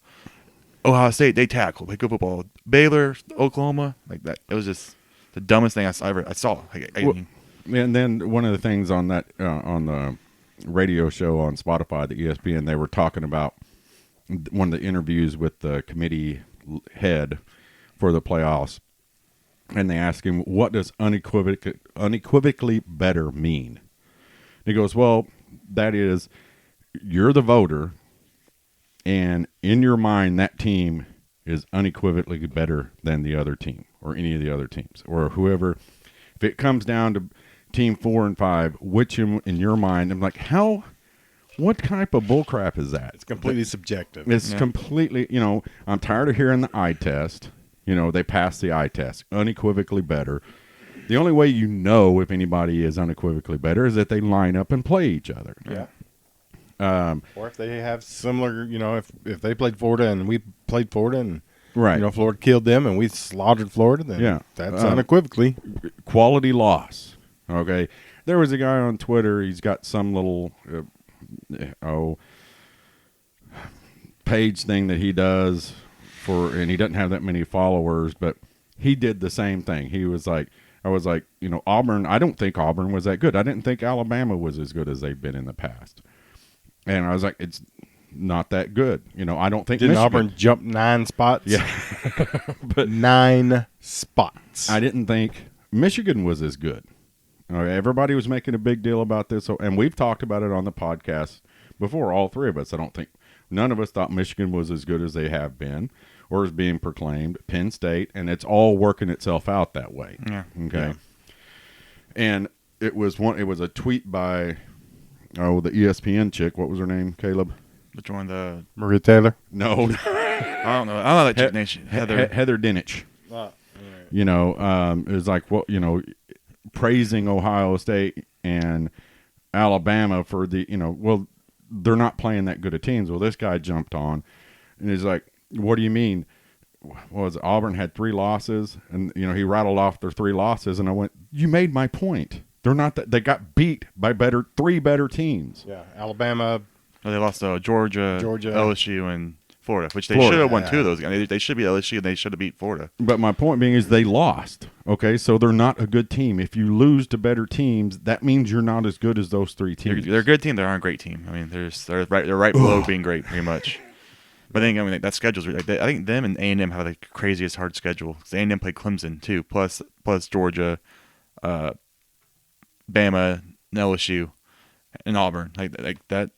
[SPEAKER 3] Ohio State, they tackle, play good football. Baylor, Oklahoma, like that. It was just the dumbest thing I saw.
[SPEAKER 1] And then one of the things on that on the radio show on Spotify, the ESPN, they were talking about one of the interviews with the committee head for the playoffs, and they asked him, "What does unequivocally better mean?" And he goes, "Well, that is, you're the voter, and in your mind, that team is unequivocally better than the other team or any of the other teams or whoever. If it comes down to Team 4 and 5, which in your mind, I'm like, what type of bullcrap is that?
[SPEAKER 2] It's completely subjective.
[SPEAKER 1] It's completely, I'm tired of hearing the eye test. They pass the eye test, unequivocally better. The only way you know if anybody is unequivocally better is that they line up and play each other.
[SPEAKER 2] Yeah. Or if they have similar, if they played Florida and we played Florida and Florida killed them and we slaughtered Florida, then that's unequivocally
[SPEAKER 1] quality loss. Okay, there was a guy on Twitter. He's got some little page thing that he does and he doesn't have that many followers, but he did the same thing. He was like, I was like, Auburn. I don't think Auburn was that good. I didn't think Alabama was as good as they've been in the past. And I was like, it's not that good. I don't think
[SPEAKER 2] Didn't
[SPEAKER 1] Michigan,
[SPEAKER 2] Auburn jump 9 spots?
[SPEAKER 1] Yeah,
[SPEAKER 2] but 9 spots.
[SPEAKER 1] I didn't think Michigan was as good. Okay, everybody was making a big deal about this, and we've talked about it on the podcast before, all three of us. I don't think none of us thought Michigan was as good as they have been or is being proclaimed. Penn State, and it's all working itself out that way.
[SPEAKER 3] Yeah.
[SPEAKER 1] Okay.
[SPEAKER 3] Yeah.
[SPEAKER 1] And it was a tweet by the ESPN chick. What was her name, Caleb?
[SPEAKER 3] Which one? The
[SPEAKER 2] Maria Taylor?
[SPEAKER 1] No.
[SPEAKER 3] I don't know that chick name.
[SPEAKER 1] Heather Dinich. It was like, praising Ohio State and Alabama for they're not playing that good of teams. Well, this guy jumped on and he's like, what do you mean? Auburn had 3 losses, and he rattled off their 3 losses, and I went, you made my point. They're not that they got beat by 3 better teams.
[SPEAKER 2] Yeah, Alabama.
[SPEAKER 3] They lost to Georgia, LSU, and Florida, which they
[SPEAKER 1] Florida.
[SPEAKER 3] should have won 2 of those. They should be LSU, and they should have beat Florida.
[SPEAKER 1] But my point being is they lost. Okay, so they're not a good team. If you lose to better teams, that means you're not as good as those 3 teams.
[SPEAKER 3] They're a good team. They aren't a great team. I mean, they're right below being great, pretty much. But then that schedule's I think them and A&M have the craziest hard schedule. A&M played Clemson too, plus Georgia, Bama, LSU, and Auburn. Like that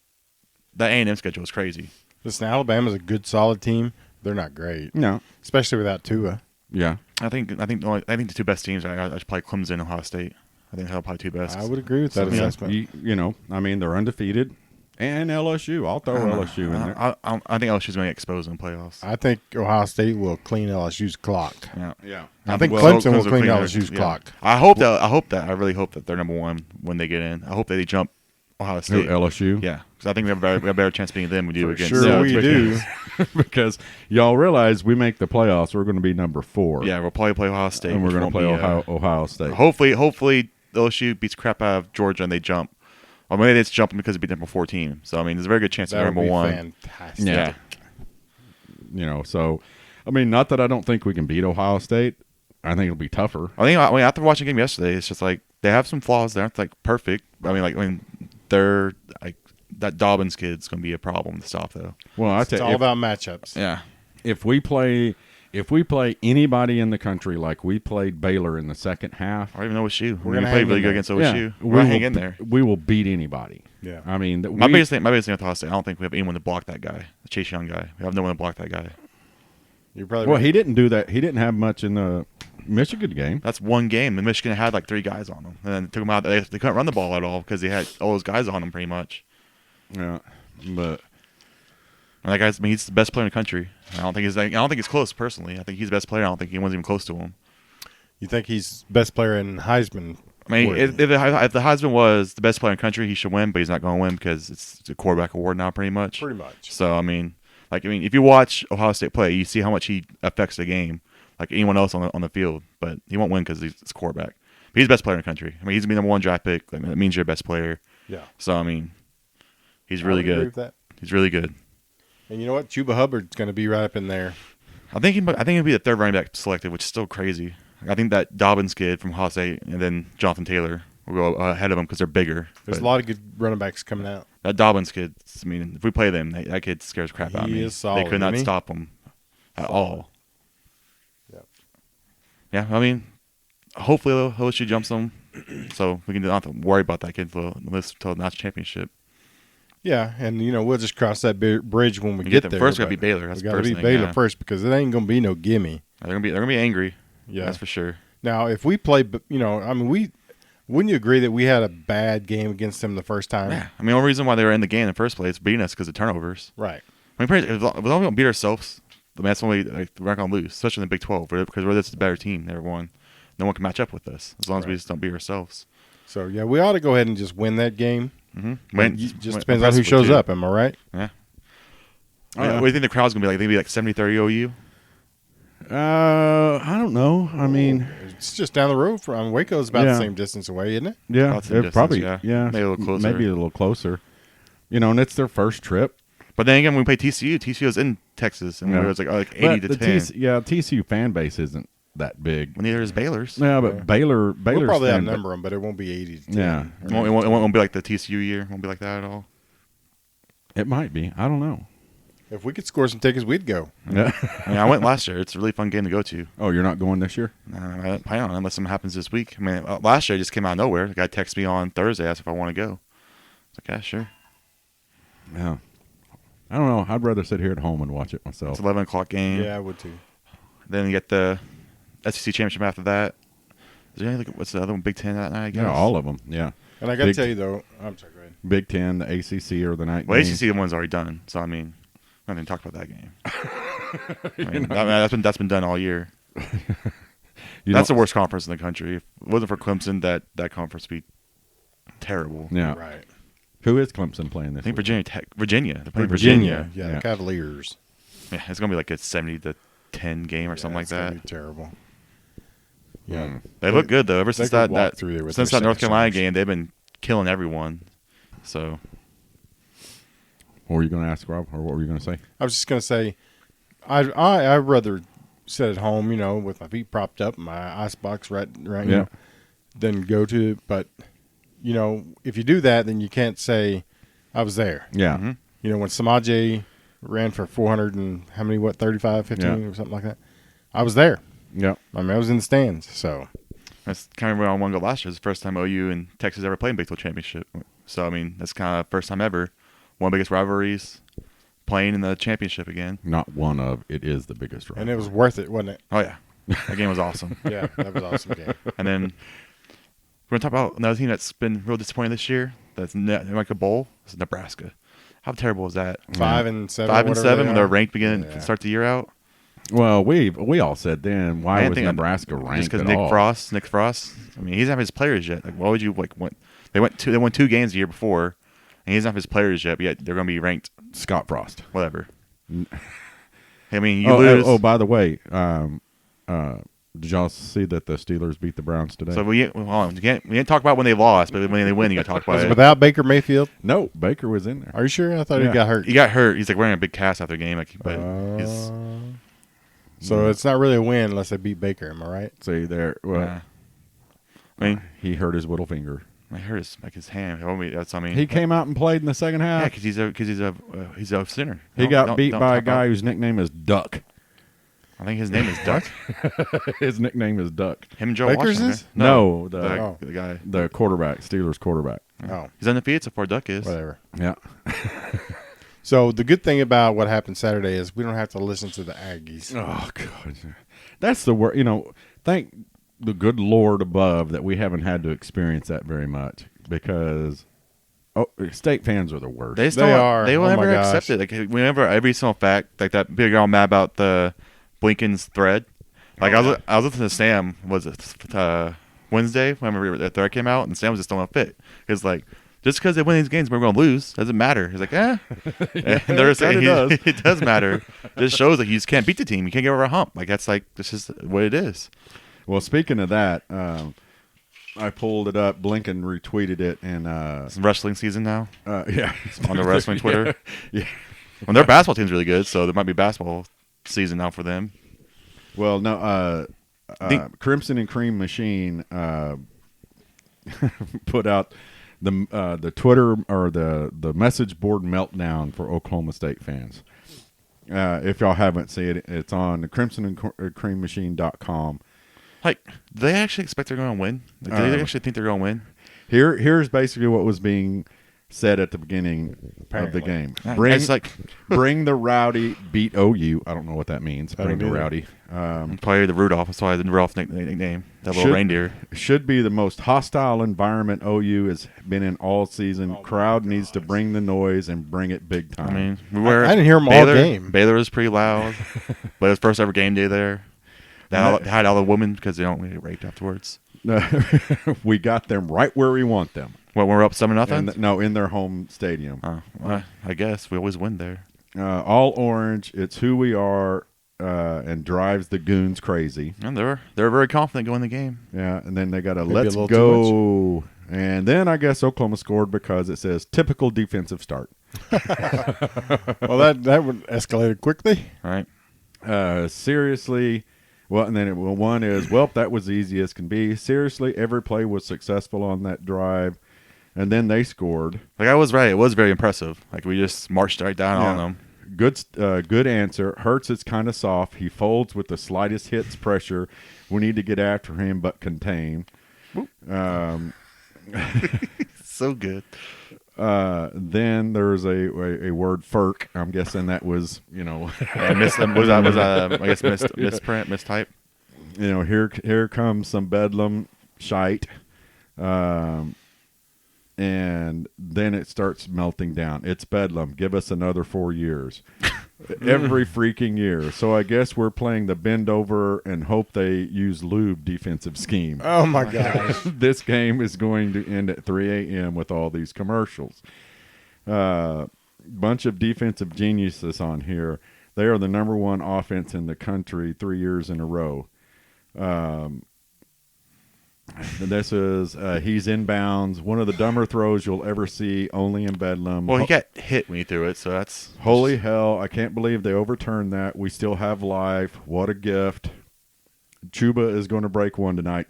[SPEAKER 3] A&M schedule is crazy.
[SPEAKER 2] Listen, Alabama's a good, solid team. They're not great.
[SPEAKER 1] No,
[SPEAKER 2] especially without Tua.
[SPEAKER 1] Yeah,
[SPEAKER 3] I think the 2 best teams I should play Clemson and Ohio State. I think they're probably 2 best.
[SPEAKER 2] I would agree with that assessment.
[SPEAKER 1] They're undefeated. And LSU. I'll throw LSU in there.
[SPEAKER 3] I think LSU's going to get exposed in the playoffs.
[SPEAKER 2] I think Ohio State will clean LSU's clock.
[SPEAKER 1] Yeah.
[SPEAKER 2] I think Clemson will clean LSU's clock.
[SPEAKER 3] I hope that. I really hope that they're number 1 when they get in. I hope that they jump Ohio State.
[SPEAKER 1] LSU?
[SPEAKER 3] Yeah. Because I think we have a better chance beating them than we do against.
[SPEAKER 2] Sure, we do.
[SPEAKER 1] Because y'all realize we make the playoffs, we're going to be number 4.
[SPEAKER 3] Yeah, we'll probably play Ohio State.
[SPEAKER 1] And we're going to play Ohio State.
[SPEAKER 3] Hopefully LSU beats crap out of Georgia and they jump. Or maybe it's jumping because it beat number 4 team. So, I mean, there's a very good chance they're number 1.
[SPEAKER 2] Fantastic.
[SPEAKER 3] Yeah.
[SPEAKER 1] So, I mean, not that I don't think we can beat Ohio State. I think it'll be tougher.
[SPEAKER 3] After watching the game yesterday, it's just like they have some flaws. They aren't like perfect. They're like that Dobbins kid's going to be a problem to stop, though.
[SPEAKER 1] Well,
[SPEAKER 2] it's all about matchups.
[SPEAKER 3] Yeah.
[SPEAKER 1] If we play anybody in the country like we played Baylor in the second half,
[SPEAKER 3] or even OSU,
[SPEAKER 2] we're going to
[SPEAKER 3] play really good against OSU. We're going to hang in there.
[SPEAKER 1] We will beat anybody.
[SPEAKER 2] Yeah.
[SPEAKER 1] I mean,
[SPEAKER 3] my biggest thing with Ohio State, I don't think we have anyone to block that guy, the Chase Young guy. We have no one to block that guy.
[SPEAKER 2] You're probably
[SPEAKER 1] Well,
[SPEAKER 2] right.
[SPEAKER 1] he didn't do that. He didn't have much in the Michigan game.
[SPEAKER 3] That's one game, and Michigan had like 3 guys on them, and then took them out. They couldn't run the ball at all because they had all those guys on them pretty much.
[SPEAKER 1] Yeah, but
[SPEAKER 3] And that guy's, I mean, he's the best player in the country. I don't think he's close personally. I think he's the best player. I don't think anyone's even close to him.
[SPEAKER 2] You think he's best player in Heisman?
[SPEAKER 3] I mean,
[SPEAKER 2] worthy?
[SPEAKER 3] if the Heisman was the best player in the country, he should win, but he's not going to win because it's a quarterback award now, pretty much.
[SPEAKER 2] Pretty much.
[SPEAKER 3] So I mean, if you watch Ohio State play, you see how much he affects the game, like anyone else on the field. But he won't win because he's a quarterback. But he's the best player in the country. I mean, he's gonna be number 1 draft pick. I mean, that means you're the best player.
[SPEAKER 2] Yeah.
[SPEAKER 3] So I mean, he's
[SPEAKER 2] I
[SPEAKER 3] really
[SPEAKER 2] would agree
[SPEAKER 3] good.
[SPEAKER 2] with that.
[SPEAKER 3] He's really good.
[SPEAKER 2] And you know what? Chuba Hubbard's going to be right up in there.
[SPEAKER 3] I think he'll be the 3rd running back selected, which is still crazy. I think that Dobbins kid from Ohio State and then Jonathan Taylor will go ahead of him because they're bigger.
[SPEAKER 2] There's
[SPEAKER 3] But
[SPEAKER 2] a lot of good running backs coming out.
[SPEAKER 3] that Dobbins kid, I mean, if we play them, that kid scares the crap out of
[SPEAKER 2] He
[SPEAKER 3] me.
[SPEAKER 2] is solid,
[SPEAKER 3] They could not
[SPEAKER 2] isn't he?
[SPEAKER 3] stop him at all.
[SPEAKER 2] Yep.
[SPEAKER 3] Yeah, I mean, hopefully LSU jumps them, so we can not have to worry about that kid until the national championship.
[SPEAKER 2] Yeah, and we'll just cross that bridge when we
[SPEAKER 3] You
[SPEAKER 2] get
[SPEAKER 3] them.
[SPEAKER 2] there.
[SPEAKER 3] First, got to
[SPEAKER 2] but
[SPEAKER 3] be Baylor. That's
[SPEAKER 2] we
[SPEAKER 3] the
[SPEAKER 2] got to
[SPEAKER 3] first
[SPEAKER 2] beat
[SPEAKER 3] thing,
[SPEAKER 2] Baylor
[SPEAKER 3] yeah.
[SPEAKER 2] first because it ain't going to be no gimme.
[SPEAKER 3] They're gonna be angry.
[SPEAKER 2] Yeah,
[SPEAKER 3] That's for sure.
[SPEAKER 2] Now, if we play, I mean, wouldn't you agree that we had a bad game against them the first time?
[SPEAKER 3] Yeah, I mean, the only reason why they were in the game in the first place beating us because of turnovers.
[SPEAKER 2] Right.
[SPEAKER 3] I mean, if we don't beat ourselves, I mean, that's when we're not gonna lose, especially in the Big 12, because we're the better team. Everyone, no one can match up with us as long as we
[SPEAKER 2] Right.
[SPEAKER 3] just don't beat ourselves.
[SPEAKER 2] So, yeah, we ought to go ahead and just win that game.
[SPEAKER 3] Mm-hmm.
[SPEAKER 2] It just depends on who shows up. Am I right?
[SPEAKER 3] Yeah.
[SPEAKER 1] Oh, yeah.
[SPEAKER 3] What do you think the crowd's gonna be like? They gonna be like 70-30 OU.
[SPEAKER 1] I don't know. I mean,
[SPEAKER 2] It's just down the road from Waco's about
[SPEAKER 1] Yeah.
[SPEAKER 2] the same distance away, isn't it?
[SPEAKER 1] yeah,
[SPEAKER 3] About the
[SPEAKER 1] they're
[SPEAKER 3] distance,
[SPEAKER 1] probably
[SPEAKER 3] yeah. Maybe a little closer.
[SPEAKER 1] Maybe a little closer. And it's their first trip.
[SPEAKER 3] But then again, when we play TCU, TCU's in Texas, and
[SPEAKER 1] Yeah.
[SPEAKER 3] it was like 80
[SPEAKER 1] But
[SPEAKER 3] to 10.
[SPEAKER 1] TCU fan base isn't that big.
[SPEAKER 3] Well, neither is Baylor's.
[SPEAKER 1] Yeah, but
[SPEAKER 2] Yeah.
[SPEAKER 1] Baylor's
[SPEAKER 2] We'll probably
[SPEAKER 1] fan-
[SPEAKER 2] outnumber them, but it won't be 80 to 10.
[SPEAKER 1] Yeah.
[SPEAKER 3] It won't be like the TCU year. It won't be like that at all.
[SPEAKER 1] It might be. I don't know.
[SPEAKER 2] If we could score some tickets, we'd go.
[SPEAKER 1] Yeah.
[SPEAKER 3] I mean, I went last year. It's a really fun game to go to.
[SPEAKER 1] Oh, you're not going this year?
[SPEAKER 3] I don't plan on it unless something happens this week. I mean, last year it just came out of nowhere. The guy texted me on Thursday, asked if I want to go. I was like, yeah, sure.
[SPEAKER 1] Yeah. I don't know. I'd rather sit here at home and watch it myself.
[SPEAKER 3] It's 11 o'clock game.
[SPEAKER 2] Yeah, I would too.
[SPEAKER 3] Then you get the SEC championship after that. Is there any, what's the other one? Big Ten that night, I guess?
[SPEAKER 1] Yeah, all of them. Yeah.
[SPEAKER 2] And I got to
[SPEAKER 1] Big-
[SPEAKER 2] tell you, though, I'm sorry, go ahead.
[SPEAKER 1] Big Ten, the ACC, or the night
[SPEAKER 3] Well,
[SPEAKER 1] game.
[SPEAKER 3] ACC one's already done. So, I mean, I didn't talk about that game. I mean, that's been done all year.
[SPEAKER 1] You
[SPEAKER 3] That's the
[SPEAKER 1] don't-
[SPEAKER 3] worst conference in the country. If it wasn't for Clemson, that conference would be terrible.
[SPEAKER 1] Yeah.
[SPEAKER 2] Right.
[SPEAKER 1] Who is Clemson playing this
[SPEAKER 3] I think
[SPEAKER 1] week?
[SPEAKER 3] Virginia. They're playing
[SPEAKER 2] Virginia.
[SPEAKER 3] Virginia.
[SPEAKER 2] Yeah,
[SPEAKER 1] Yeah.
[SPEAKER 2] the Cavaliers.
[SPEAKER 3] Yeah, it's gonna be like a 70-10 game or something like
[SPEAKER 2] it's gonna
[SPEAKER 3] that.
[SPEAKER 2] be terrible. Yeah.
[SPEAKER 1] Mm.
[SPEAKER 3] They look good though. Ever since
[SPEAKER 2] could
[SPEAKER 3] that
[SPEAKER 2] walk through there with
[SPEAKER 3] since
[SPEAKER 2] their
[SPEAKER 3] that North
[SPEAKER 2] second
[SPEAKER 3] Carolina
[SPEAKER 2] stars.
[SPEAKER 3] game, they've been killing everyone. So
[SPEAKER 1] What were you going to ask, Rob? Or what were you going to say?
[SPEAKER 2] I was just going to say, I'd rather sit at home, with my feet propped up, my ice box right,
[SPEAKER 1] Yeah.
[SPEAKER 2] than go to. But, if you do that, then you can't say I was there.
[SPEAKER 1] Yeah.
[SPEAKER 3] Mhm.
[SPEAKER 2] When Samaje ran for 400 and how many, 35, 15
[SPEAKER 1] Yeah.
[SPEAKER 2] or something like that, I was there.
[SPEAKER 1] Yeah.
[SPEAKER 2] I mean, I was in the stands. So,
[SPEAKER 3] that's kind of where I want to go last year. It's the first time OU and Texas ever played in Big 12 championship. So I mean, that's kind of first time ever. One of the biggest rivalries, playing in the championship again.
[SPEAKER 1] Not one of. It is the biggest rival.
[SPEAKER 2] and it was worth it, wasn't it?
[SPEAKER 3] Oh yeah, that game was awesome.
[SPEAKER 2] Yeah, that was an awesome game.
[SPEAKER 3] And then we're gonna talk about another team that's been real disappointing this year. That's like a bowl. It's Nebraska. How terrible is that?
[SPEAKER 2] 5-7.
[SPEAKER 3] 5-7 when they're ranked
[SPEAKER 2] beginning
[SPEAKER 3] to start the year out.
[SPEAKER 1] Well, we all said then, why
[SPEAKER 3] I didn't
[SPEAKER 1] was
[SPEAKER 3] think
[SPEAKER 1] Nebraska
[SPEAKER 3] just
[SPEAKER 1] ranked
[SPEAKER 3] because
[SPEAKER 1] at
[SPEAKER 3] Nick
[SPEAKER 1] all?
[SPEAKER 3] Frost. I mean, he doesn't have his players yet. Like, why would you They won 2 games the year before, and he doesn't have his players yet. But yet they're going to be ranked.
[SPEAKER 1] Scott Frost.
[SPEAKER 3] Whatever. I mean, you
[SPEAKER 1] Oh,
[SPEAKER 3] lose.
[SPEAKER 1] oh, by the way, did y'all see that the Steelers beat the Browns today?
[SPEAKER 3] So we can't talk about when they lost, but when they win, you got to talk
[SPEAKER 2] Was
[SPEAKER 3] about
[SPEAKER 2] it
[SPEAKER 3] it.
[SPEAKER 2] without Baker Mayfield?
[SPEAKER 1] no, Baker was in there.
[SPEAKER 2] Are you sure? I thought
[SPEAKER 1] Yeah.
[SPEAKER 2] he got hurt.
[SPEAKER 3] He got hurt. He's like wearing a big cast after the game. But he's
[SPEAKER 2] So it's not really a win unless they beat Baker. Am I right?
[SPEAKER 1] See there. Well,
[SPEAKER 3] yeah. I mean,
[SPEAKER 1] he hurt his little finger.
[SPEAKER 3] I heard his hand. I mean,
[SPEAKER 1] He came out and played in the second
[SPEAKER 3] yeah,
[SPEAKER 1] half.
[SPEAKER 3] because he's a sinner.
[SPEAKER 1] He got beat by a guy whose nickname is Duck.
[SPEAKER 3] I think his name is Duck.
[SPEAKER 1] His nickname is Duck.
[SPEAKER 3] Him and Joe
[SPEAKER 2] Baker's
[SPEAKER 3] Washington.
[SPEAKER 2] is?
[SPEAKER 1] No,
[SPEAKER 2] Oh.
[SPEAKER 3] the guy.
[SPEAKER 1] the quarterback, Steelers quarterback.
[SPEAKER 2] Oh,
[SPEAKER 3] He's undefeated so far. Duck is.
[SPEAKER 2] whatever.
[SPEAKER 1] Yeah.
[SPEAKER 2] So the good thing about what happened Saturday is we don't have to listen to the Aggies.
[SPEAKER 1] Oh God, that's the word. Thank the good Lord above that we haven't had to experience that very much because state fans are the worst.
[SPEAKER 2] They are.
[SPEAKER 3] They will
[SPEAKER 2] Oh my
[SPEAKER 3] never
[SPEAKER 2] gosh.
[SPEAKER 3] accept it. Like whenever every single fact, like that big girl mad about the Blinken's thread. Like I was listening to Sam. Was it Wednesday? Whenever the thread came out, and Sam was just throwing a fit. It's like, just because they win these games, we're going to lose. Doesn't matter. He's like, and they're saying it does matter. It just shows that you just can't beat the team. You can't get over a hump. Like that's just what it is.
[SPEAKER 1] Well, speaking of that, I pulled it up. Blinken retweeted it, and
[SPEAKER 3] It's wrestling season now.
[SPEAKER 1] Yeah,
[SPEAKER 3] On the wrestling Twitter.
[SPEAKER 1] yeah.
[SPEAKER 3] Well, their basketball team's really good, so there might be basketball season now for them.
[SPEAKER 1] Well, no. Crimson and Cream Machine put out the Twitter or the message board meltdown for Oklahoma State fans. If y'all haven't seen it, it's on the crimsonandcreammachine.com.
[SPEAKER 3] Like, do they actually expect they're going to win? Like, do they actually think they're going to win?
[SPEAKER 1] Here's basically what was being said at the beginning of the game. Bring the rowdy, beat OU. I don't know what that means. Bring the rowdy.
[SPEAKER 3] Probably the Rudolph. That's why the Rudolph nickname. That little reindeer.
[SPEAKER 1] Should be the most hostile environment OU has been in all season. Crowd needs to bring the noise and bring it big time.
[SPEAKER 3] I mean,
[SPEAKER 2] I didn't hear them all game.
[SPEAKER 3] Baylor was pretty loud. But it was first ever game day there. They had all the women because they don't really get raped afterwards.
[SPEAKER 1] We got them right where we want them.
[SPEAKER 3] What, we're up 7-0?
[SPEAKER 1] No, in their home stadium.
[SPEAKER 3] Well, I guess we always win there.
[SPEAKER 1] All orange. It's who we are, and drives the goons crazy.
[SPEAKER 3] And they're very confident going the game.
[SPEAKER 1] Yeah, and then they got
[SPEAKER 2] Maybe
[SPEAKER 1] let's
[SPEAKER 2] a little
[SPEAKER 1] go. And then I guess Oklahoma scored because it says typical defensive start.
[SPEAKER 2] Well, that would escalated quickly.
[SPEAKER 3] Right.
[SPEAKER 1] Seriously. Well, and then one is, that was easy as can be. Seriously, every play was successful on that drive. And then they scored.
[SPEAKER 3] Like I was right. It was very impressive. Like we just marched right down on them.
[SPEAKER 1] Good answer. Hurts is kind of soft. He folds with the slightest hits pressure. We need to get after him, but contain.
[SPEAKER 3] So good.
[SPEAKER 1] Then there's a word "furk." I'm guessing that was
[SPEAKER 3] I guess misprint, mistype.
[SPEAKER 1] Here comes some bedlam shite. And then it starts melting down. It's bedlam. Give us another 4 years. Every freaking year. So I guess we're playing the bend over and hope they use lube defensive scheme.
[SPEAKER 2] Oh, my gosh.
[SPEAKER 1] This game is going to end at 3 a.m. with all these commercials. Bunch of defensive geniuses on here. They are the number one offense in the country 3 years in a row. This is he's inbounds. One of the dumber throws you'll ever see, only in Bedlam.
[SPEAKER 3] Well, he got hit when he threw it, so that's...
[SPEAKER 1] Holy hell, I can't believe they overturned that. We still have life. What a gift. Chuba is going to break one tonight.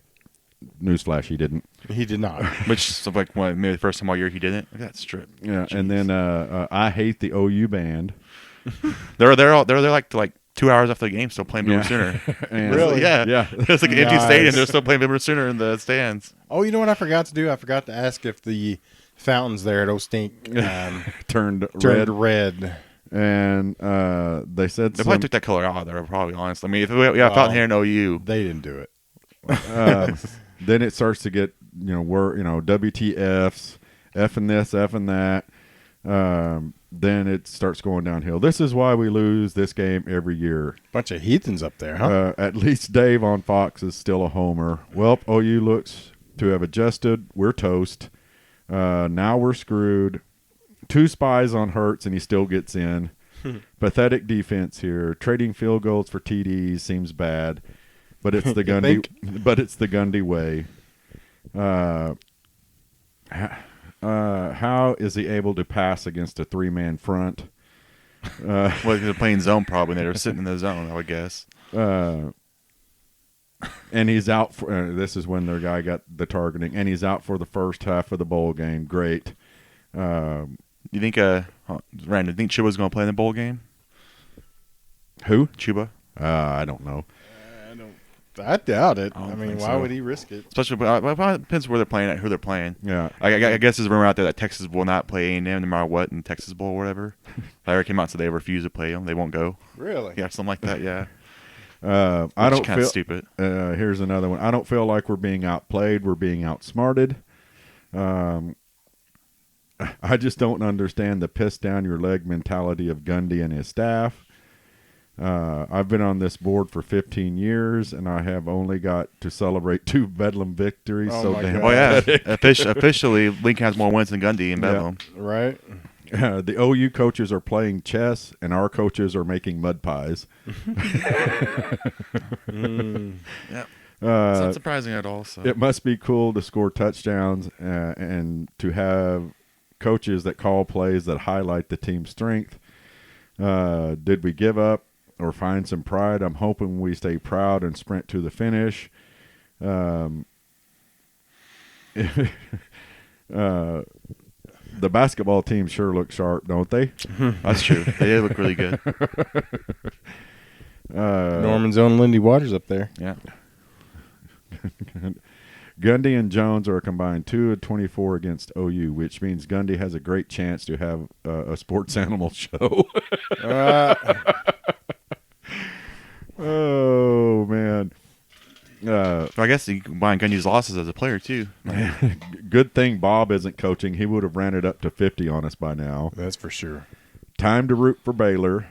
[SPEAKER 1] Newsflash, he didn't.
[SPEAKER 2] He did not.
[SPEAKER 3] Which is like maybe the first time all year he didn't. Look at that strip.
[SPEAKER 1] Yeah,
[SPEAKER 3] Jeez.
[SPEAKER 1] and then I hate the OU band.
[SPEAKER 3] They're like 2 hours after the game, still playing Boomer Sooner.
[SPEAKER 2] Really?
[SPEAKER 1] Yeah.
[SPEAKER 3] It's like an empty stadium. They're still playing Boomer Sooner in the stands.
[SPEAKER 2] Oh, you know what I forgot to do? I forgot to ask if the fountains there at O'Stink
[SPEAKER 1] turned
[SPEAKER 2] red.
[SPEAKER 1] And they said
[SPEAKER 3] they probably took that color out there, probably, honestly. I mean, if we have a fountain here in OU.
[SPEAKER 2] They didn't do it.
[SPEAKER 1] Then it starts to get, WTFs, F and this, F and that. Then it starts going downhill. This is why we lose this game every year.
[SPEAKER 2] Bunch of heathens up there, huh?
[SPEAKER 1] At least Dave on Fox is still a homer. Well, OU looks to have adjusted. We're toast. Now we're screwed. 2 spies on Hurts, and he still gets in. Pathetic defense here. Trading field goals for TDs seems bad, but it's the Gundy. But it's the Gundy way. How is he able to pass against a 3-man front?
[SPEAKER 3] Well, they're playing zone probably. They were sitting in the zone, I would guess.
[SPEAKER 1] And he's out for this is when their guy got the targeting, and he's out for the first half of the bowl game. Great.
[SPEAKER 3] You think, Randall, think Chuba's going to play in the bowl game?
[SPEAKER 1] Who?
[SPEAKER 3] Chuba?
[SPEAKER 1] I don't know.
[SPEAKER 2] I doubt it.
[SPEAKER 3] I don't
[SPEAKER 2] I mean,
[SPEAKER 3] think
[SPEAKER 2] why
[SPEAKER 3] so.
[SPEAKER 2] would he risk it?
[SPEAKER 3] Especially, it depends where they're playing at, who they're playing.
[SPEAKER 1] Yeah.
[SPEAKER 3] I guess there's a rumor out there that Texas will not play A&M no matter what in the Texas Bowl or whatever. They already came out and said they refuse to play them. They won't go.
[SPEAKER 2] Really?
[SPEAKER 3] Yeah, something like that. Yeah.
[SPEAKER 1] I don't
[SPEAKER 3] kind
[SPEAKER 1] feel
[SPEAKER 3] of stupid.
[SPEAKER 1] Here's another one. I don't feel like we're being outplayed. We're being outsmarted. I just don't understand the piss down your leg mentality of Gundy and his staff. I've been on this board for 15 years, and I have only got to celebrate 2 Bedlam victories.
[SPEAKER 2] Oh,
[SPEAKER 1] So
[SPEAKER 2] my
[SPEAKER 1] damn
[SPEAKER 2] God.
[SPEAKER 3] Oh yeah, officially, Lincoln has more wins than Gundy in Bedlam.
[SPEAKER 2] Right?
[SPEAKER 1] The OU coaches are playing chess, and our coaches are making mud pies.
[SPEAKER 3] Yep. It's not surprising at all. So
[SPEAKER 1] It must be cool to score touchdowns and to have coaches that call plays that highlight the team's strength. Did we give up or find some pride? I'm hoping we stay proud and sprint to the finish. The basketball team sure look sharp, don't they?
[SPEAKER 3] that's true. They look really good.
[SPEAKER 2] Norman's own Lindy Waters up there.
[SPEAKER 3] Yeah.
[SPEAKER 1] Gundy and Jones are a combined 2 of 24 against OU, which means Gundy has a great chance to have a sports animal show. Oh, man.
[SPEAKER 3] So I guess you combine Gundy's losses as a player too.
[SPEAKER 1] Good thing Bob isn't coaching. He would have ran it up to 50 on us by now.
[SPEAKER 2] That's for sure.
[SPEAKER 1] Time to root for Baylor.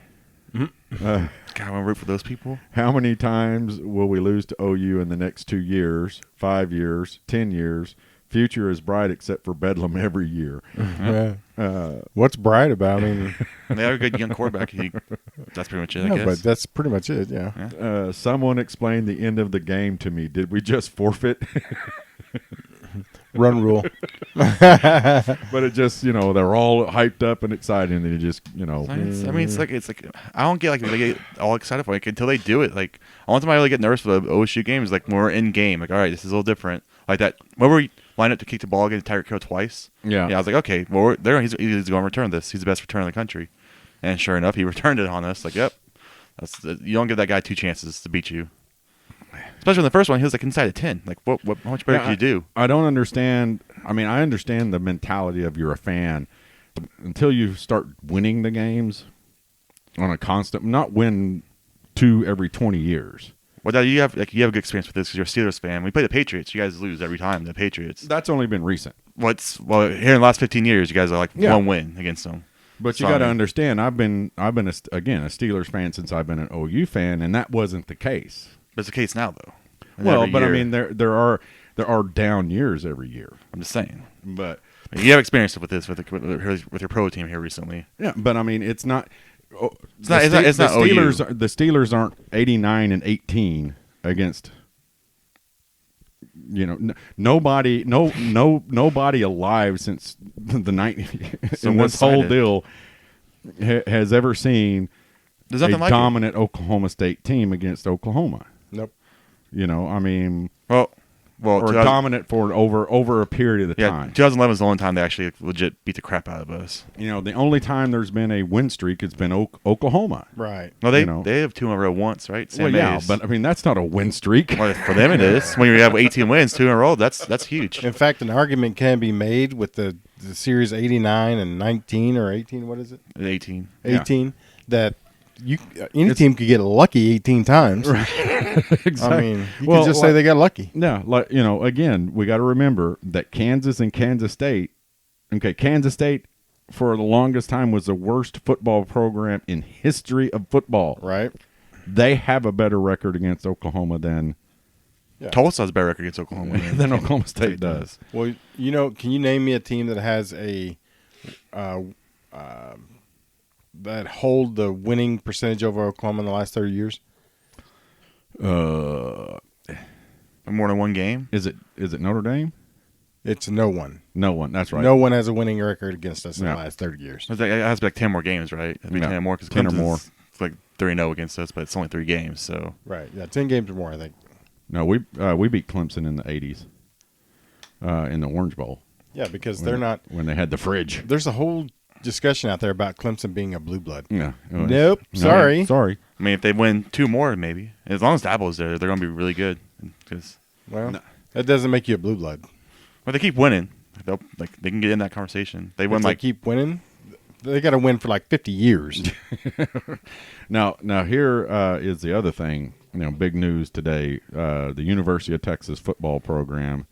[SPEAKER 3] God, I want to root for those people.
[SPEAKER 1] How many times will we lose to OU in the next 2 years, 5 years, 10 years? Future is bright except for Bedlam every year.
[SPEAKER 2] What's bright about? I mean,
[SPEAKER 3] They have a good young quarterback. That's pretty much it, I
[SPEAKER 2] no,
[SPEAKER 3] guess.
[SPEAKER 2] but that's pretty much it. Yeah.
[SPEAKER 1] Someone explained the end of the game to me. Did we just forfeit?
[SPEAKER 2] Run rule.
[SPEAKER 1] But it just, they're all hyped up and excited, and they just,
[SPEAKER 3] It's like I don't get like they get all excited for it until they do it. Like I want somebody to really get nervous for the OSU games. Like when we're in game, like all right, this is a little different. Like that. When we line up to kick the ball against Tyreek Hill twice.
[SPEAKER 1] Yeah.
[SPEAKER 3] I was like, okay, well, he's going to return this. He's the best returner in the country, and sure enough, he returned it on us. Like, yep, you don't give that guy 2 chances to beat you. Especially in the first one, he was like inside of 10. Like, how much better could you do?
[SPEAKER 1] I don't understand. I mean, I understand the mentality of you're a fan. But until you start winning the games on a constant, not win 2 every 20 years.
[SPEAKER 3] Well, you have a good experience with this because you're a Steelers fan. We play the Patriots. You guys lose every time. The Patriots.
[SPEAKER 1] That's only been recent.
[SPEAKER 3] Well, here in the last 15 years, you guys are like 1 win against them.
[SPEAKER 1] But you got to understand, I've been a Steelers fan since I've been an OU fan, and that wasn't the case.
[SPEAKER 3] But it's the case now, though. And
[SPEAKER 1] Well,
[SPEAKER 3] every
[SPEAKER 1] but
[SPEAKER 3] year,
[SPEAKER 1] I mean, there are down years every year.
[SPEAKER 3] I'm just saying.
[SPEAKER 1] But
[SPEAKER 3] You have experience with this with your pro team here recently.
[SPEAKER 1] yeah, but I mean, it's not.
[SPEAKER 3] It's not
[SPEAKER 1] Steelers.
[SPEAKER 3] OU.
[SPEAKER 1] The Steelers aren't 89-18 against. Nobody alive since the night in this whole deal has ever seen
[SPEAKER 3] There's
[SPEAKER 1] a
[SPEAKER 3] nothing like
[SPEAKER 1] dominant Oklahoma State team against Oklahoma.
[SPEAKER 2] Nope.
[SPEAKER 1] I mean,
[SPEAKER 3] Well,
[SPEAKER 1] or dominant for over a period of time.
[SPEAKER 3] 2011 is the only time they actually legit beat the crap out of us.
[SPEAKER 1] The only time there's been a win streak has been Oklahoma.
[SPEAKER 2] Right.
[SPEAKER 3] No, they have 2 in a row once, right? Sam Mays.
[SPEAKER 1] But I mean that's not a win streak.
[SPEAKER 3] Well, for them it is. When you have 18 wins, 2 in a row, that's huge.
[SPEAKER 2] In fact, an argument can be made with the series 89 and 19 or 18. What is it?
[SPEAKER 3] 18.
[SPEAKER 2] 18. That any team could get lucky 18 times.
[SPEAKER 1] Exactly.
[SPEAKER 2] I mean, you could just say they got lucky.
[SPEAKER 1] Yeah, again, we got to remember that Kansas and Kansas State. Okay, Kansas State for the longest time was the worst football program in history of football.
[SPEAKER 2] Right.
[SPEAKER 1] They have a better record against Oklahoma than
[SPEAKER 3] Tulsa has a better record against Oklahoma
[SPEAKER 1] than Oklahoma State does.
[SPEAKER 2] Well, can you name me a team that has a that hold the winning percentage over Oklahoma in the last 30 years?
[SPEAKER 3] More than 1 game?
[SPEAKER 1] Is it Notre Dame?
[SPEAKER 2] It's no one.
[SPEAKER 1] No one. That's right.
[SPEAKER 2] No one has a winning record against us in the last 30 years.
[SPEAKER 3] It has to be like 10 more games, right? It'd be 10 or more because
[SPEAKER 1] 10 or more.
[SPEAKER 3] It's like 3-0 against us, but it's only 3 games. So
[SPEAKER 2] Right. Yeah, 10 games or more, I think.
[SPEAKER 1] No, we beat Clemson in the 80s in the Orange Bowl.
[SPEAKER 2] Yeah, because they're not.
[SPEAKER 1] When they had the fridge.
[SPEAKER 2] There's a whole discussion out there about Clemson being a blue blood.
[SPEAKER 1] Yeah.
[SPEAKER 2] Nope.
[SPEAKER 1] No,
[SPEAKER 2] Sorry.
[SPEAKER 1] Sorry.
[SPEAKER 3] I mean, if they win 2 more, maybe. As long as Dabo's there, they're going to be really good. Because
[SPEAKER 2] Well, that doesn't make you a blue blood.
[SPEAKER 3] they keep winning. They can get in that conversation. They win
[SPEAKER 2] If they keep winning, they got to win for like 50 years.
[SPEAKER 1] Now here is the other thing. Big news today. The University of Texas football program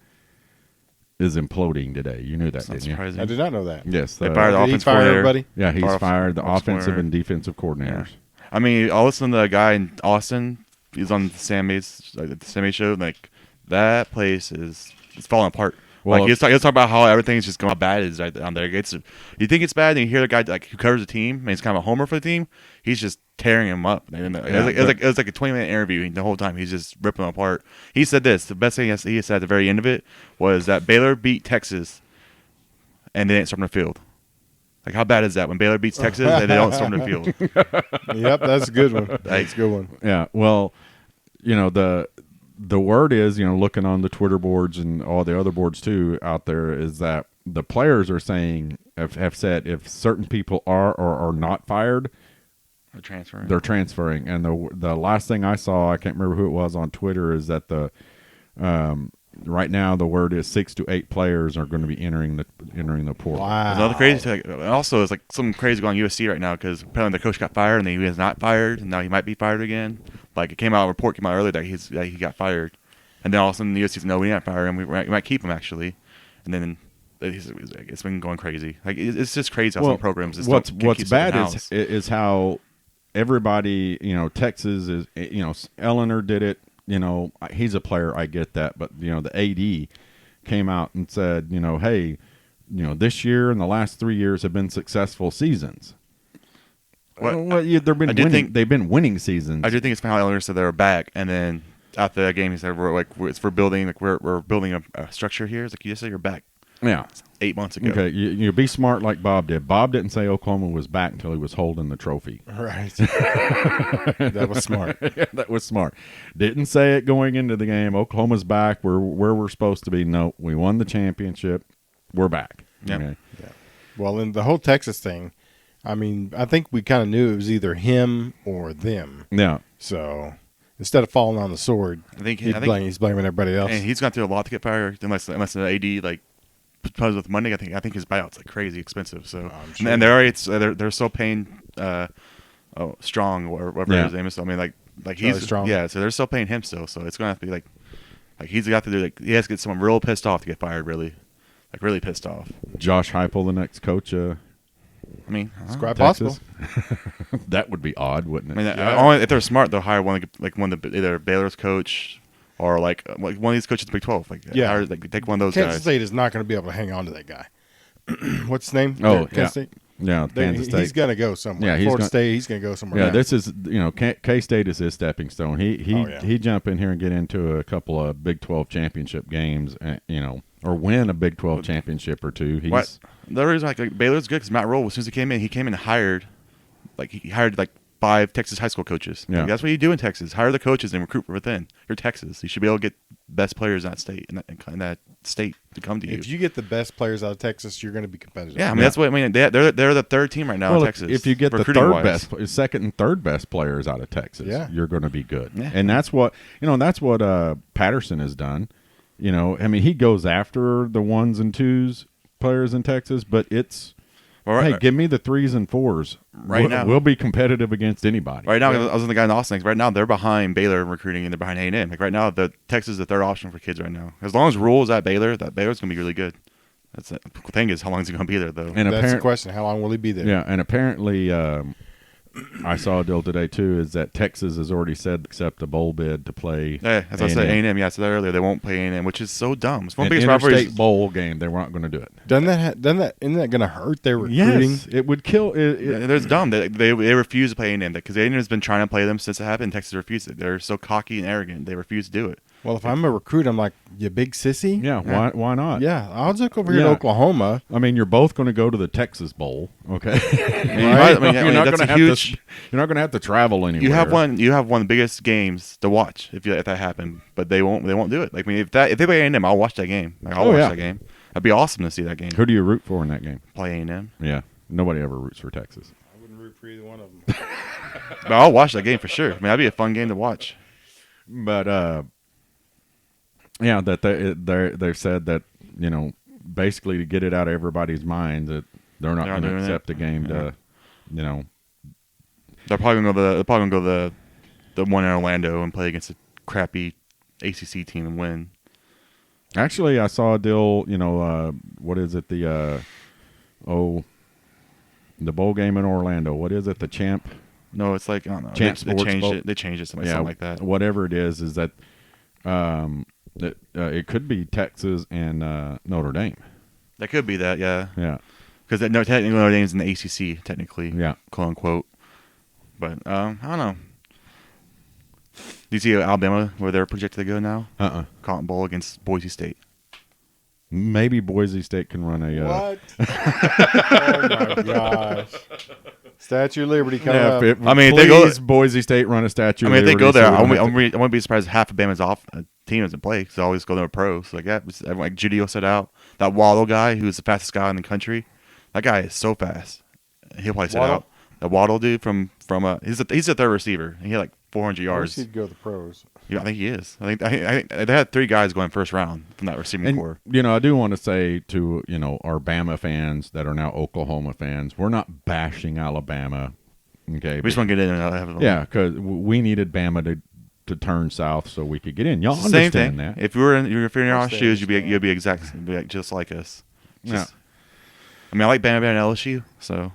[SPEAKER 1] is imploding today. You knew that,
[SPEAKER 3] That's not
[SPEAKER 1] didn't you?
[SPEAKER 3] surprising.
[SPEAKER 2] I did not know that.
[SPEAKER 1] Yes.
[SPEAKER 3] They fired the
[SPEAKER 2] Did he
[SPEAKER 3] offense
[SPEAKER 2] fire
[SPEAKER 3] coordinator.
[SPEAKER 2] everybody?
[SPEAKER 1] Yeah, he's fired the offensive
[SPEAKER 3] coordinator.
[SPEAKER 1] and defensive coordinators.
[SPEAKER 3] I mean, I'll listen to the guy in Austin. He's on the Sam Mays show. Like, that place is falling apart.
[SPEAKER 1] Well,
[SPEAKER 3] Like, he's talking about how everything's just going how bad it is right on there. You think it's bad, and you hear the guy who covers the team, and he's kind of a homer for the team. He's just tearing him up. It was like a 20-minute interview. The whole time he's just ripping them apart. He said this. The best thing he said at the very end of it was that Baylor beat Texas, and they didn't storm the field. Like, how bad is that when Baylor beats Texas and they don't storm the field?
[SPEAKER 2] Yep, that's a good one. That's a good one.
[SPEAKER 1] Yeah. Well, the word is, looking on the Twitter boards and all the other boards too out there, is that the players are saying, have said, if certain people are or are not fired, they're transferring. And the last thing I saw, I can't remember who it was on Twitter, is that right now the word is 6 to 8 players are going to be entering the portal.
[SPEAKER 2] Wow.
[SPEAKER 3] Another crazy thing. Also, it's like something crazy going on USC right now because apparently the coach got fired and he was not fired, and now he might be fired again. Like, a report came out earlier that he got fired, and then all of a sudden the USC said, no, we didn't fire him. We might keep him actually, and then it's been going crazy. Like, it's just crazy how some programs. Just
[SPEAKER 1] What's
[SPEAKER 3] keep
[SPEAKER 1] bad is how everybody, Texas is, Eleanor did it. He's a player, I get that, but the AD came out and said, hey, this year and the last 3 years have been successful seasons. They've been winning seasons.
[SPEAKER 3] I do think it's funny how Eleanor said they were back, and then after that game he said we're building we're building a structure here. It's like, you just said you're back.
[SPEAKER 1] Yeah,
[SPEAKER 3] 8 months ago.
[SPEAKER 1] Okay, you be smart like Bob did. Bob didn't say Oklahoma was back until he was holding the trophy.
[SPEAKER 2] Right. That was smart.
[SPEAKER 1] Yeah, that was smart. Didn't say it going into the game. Oklahoma's back. We're where we're supposed to be. No, we won the championship. We're back.
[SPEAKER 3] Yep.
[SPEAKER 1] Okay.
[SPEAKER 2] Yeah. Well, in the whole Texas thing, I mean, I think we kind of knew it was either him or them.
[SPEAKER 1] Yeah.
[SPEAKER 2] So instead of falling on the sword, he's blaming everybody else.
[SPEAKER 3] And he's gone through a lot to get fired, unless the AD because with money. I think his buyout's like crazy expensive. So
[SPEAKER 2] sure.
[SPEAKER 3] and they're still paying Strong or whatever his name is. So, I mean, like he's
[SPEAKER 2] Strong.
[SPEAKER 3] Yeah, so they're still paying him still. So it's gonna have to be like he's got to do he has to get someone real pissed off to get fired. Really pissed off.
[SPEAKER 1] Josh Heupel, the next coach.
[SPEAKER 3] I mean,
[SPEAKER 2] It's quite
[SPEAKER 1] Texas.
[SPEAKER 2] possible.
[SPEAKER 1] That would be odd, wouldn't it?
[SPEAKER 3] I mean, only if they're smart, they'll hire one of either Baylor's coach or like one of these coaches in the Big 12. Take one of those
[SPEAKER 2] Kansas
[SPEAKER 3] guys.
[SPEAKER 2] State is not going to be able to hang on to that guy. What's his name?
[SPEAKER 1] Oh,
[SPEAKER 2] Kansas State?
[SPEAKER 1] Yeah, Kansas State.
[SPEAKER 2] He's going to go somewhere.
[SPEAKER 1] Yeah,
[SPEAKER 2] Florida State, he's going to go somewhere.
[SPEAKER 1] Yeah,
[SPEAKER 2] else.
[SPEAKER 1] this is K-State is his stepping stone. He jump in here and get into a couple of Big 12 championship games, or win a Big 12 championship or two.
[SPEAKER 3] The reason Baylor's good because Matt Rule, as soon as he came in and hired 5 Texas high school coaches.
[SPEAKER 1] Yeah.
[SPEAKER 3] That's what you do in Texas. Hire the coaches and recruit from within. You're Texas. You should be able to get best players in that state in that state to come to you.
[SPEAKER 2] If you get the best players out of Texas, you're going to be competitive.
[SPEAKER 3] Yeah, I mean that's what I mean. They're the third team right now in Texas.
[SPEAKER 1] If you get the second and third best players out of Texas, you're going to be good.
[SPEAKER 3] Yeah.
[SPEAKER 1] And that's what Patterson has done. I mean, he goes after the 1s and 2s players in Texas, but it's hey, give me the 3s and 4s.
[SPEAKER 3] Now.
[SPEAKER 1] We'll be competitive against anybody.
[SPEAKER 3] Right now, I was in the guy in Austin. Right now, they're behind Baylor in recruiting, and they're behind A&M. Like right now, the Texas is the third option for kids right now. As long as Rule is at Baylor's going to be really good. That's the thing is, how long is he going to be there though?
[SPEAKER 1] And
[SPEAKER 2] that's the question. How long will he be there?
[SPEAKER 1] Yeah, and apparently, I saw a deal today too. Is that Texas has already said accept a bowl bid to play?
[SPEAKER 3] Yeah, as I said, A&M. Yeah, I said that earlier. They won't play A&M, which is so dumb. It's one of the
[SPEAKER 1] An
[SPEAKER 3] biggest rivalries.
[SPEAKER 1] interstate bowl game. They weren't going to do it.
[SPEAKER 2] Isn't that going to hurt their recruiting?
[SPEAKER 1] Yes, it would kill.
[SPEAKER 3] It's dumb. They refuse to play A&M because A&M has been trying to play them since it happened. Texas refused it. They're so cocky and arrogant. They refuse to do it.
[SPEAKER 2] Well, if I'm a recruit, I'm like, you big sissy?
[SPEAKER 1] Yeah, why not?
[SPEAKER 2] Yeah, I'll just go over here to Oklahoma.
[SPEAKER 1] I mean, you're both going to go to the Texas Bowl, okay?
[SPEAKER 3] Right?
[SPEAKER 1] You're not going to have to travel anywhere.
[SPEAKER 3] You have one of the biggest games to watch if that happened, but they won't do it. Like, I mean, if they play A&M, I'll watch that game. I'll watch that game. That'd be awesome to see that game.
[SPEAKER 1] Who do you root for in that game?
[SPEAKER 3] Play A&M.
[SPEAKER 1] Yeah. Nobody ever roots for Texas.
[SPEAKER 2] I wouldn't root for either one of them.
[SPEAKER 3] But I'll watch that game for sure. I mean, that'd be a fun game to watch.
[SPEAKER 1] But yeah, that they've said that, you know, basically to get it out of everybody's mind that they're not going to accept the game to, you know.
[SPEAKER 3] They're probably gonna go the one in Orlando and play against a crappy ACC team and win.
[SPEAKER 1] Actually, I saw a deal. You know, what is it? The bowl game in Orlando. What is it? The champ.
[SPEAKER 3] No, it's like I don't know. They changed it to something like that.
[SPEAKER 1] Whatever it is that it could be Texas and Notre Dame.
[SPEAKER 3] That could be that, yeah.
[SPEAKER 1] Yeah.
[SPEAKER 3] Because technically Notre Dame's in the ACC, technically.
[SPEAKER 1] Yeah.
[SPEAKER 3] Quote unquote. But I don't know. Do you see Alabama where they're projected to go now? Cotton Bowl against Boise State.
[SPEAKER 1] Maybe Boise State can run a.
[SPEAKER 2] What? Oh my gosh! Statue of Liberty coming up.
[SPEAKER 1] Please, they go. Boise State run a Statue.
[SPEAKER 3] I mean,
[SPEAKER 1] of
[SPEAKER 3] if they
[SPEAKER 1] Liberty,
[SPEAKER 3] go there,
[SPEAKER 1] so
[SPEAKER 3] I wouldn't be surprised if half of Bama's team doesn't play because they always go there pro. So like that, like Judio said out that Waddle guy who's the fastest guy in the country. That guy is so fast. He'll probably sit out. That Waddle dude from he's a third receiver. He had like 400 yards.
[SPEAKER 2] He'd go to the pros. Yeah,
[SPEAKER 3] I think he is. I think they had 3 guys going first round from that receiving core.
[SPEAKER 1] You know, I do want to say to our Bama fans that are now Oklahoma fans, we're not bashing Alabama. Okay,
[SPEAKER 3] we just want to get in and have it.
[SPEAKER 1] Yeah, because we needed Bama to turn south so we could get in. Y'all
[SPEAKER 3] Same
[SPEAKER 1] understand
[SPEAKER 3] thing.
[SPEAKER 1] that?
[SPEAKER 3] If you're in our shoes, you'd be exactly just like us.
[SPEAKER 1] Yeah.
[SPEAKER 3] I mean, I like Bama and LSU, so.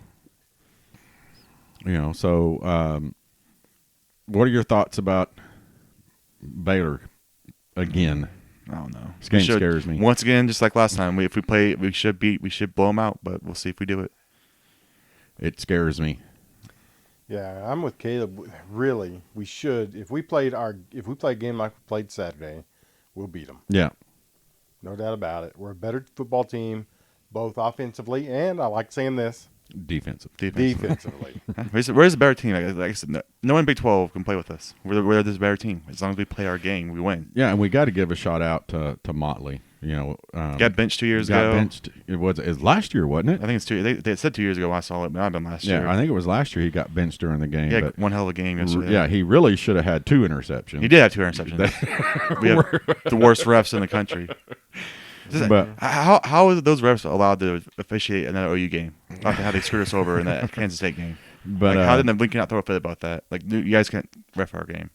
[SPEAKER 1] What are your thoughts about Baylor again?
[SPEAKER 3] I don't know.
[SPEAKER 1] This game scares me.
[SPEAKER 3] Once again, just like last time, if we play, we should blow them out, but we'll see if we do it.
[SPEAKER 1] It scares me.
[SPEAKER 2] Yeah, I'm with Caleb. Really, we should. If we play a game like we played Saturday, we'll beat them.
[SPEAKER 1] Yeah,
[SPEAKER 2] no doubt about it. We're a better football team, both offensively and I like saying this.
[SPEAKER 1] Defensively.
[SPEAKER 3] Where's the better team? Like I said, no one in Big 12 can play with us. We're this better team. As long as we play our game, we win.
[SPEAKER 1] Yeah, and we got to give a shout out to Motley.
[SPEAKER 3] Got benched 2 years ago.
[SPEAKER 1] Got benched. It was last year, wasn't it?
[SPEAKER 3] I think it's 2. They said 2 years ago. I saw it. But I've been last year.
[SPEAKER 1] Yeah, I think it was last year. He got benched during the game.
[SPEAKER 3] He had one hell of a game yesterday.
[SPEAKER 1] Yeah, he really should have had 2 interceptions.
[SPEAKER 3] He did have 2 interceptions. We have the worst refs in the country. But how are those refs allowed to officiate in that OU game after how they screwed us over in that Kansas State game?
[SPEAKER 1] But
[SPEAKER 3] how did Lincoln not throw a fit about that? Like, you guys can't ref our game.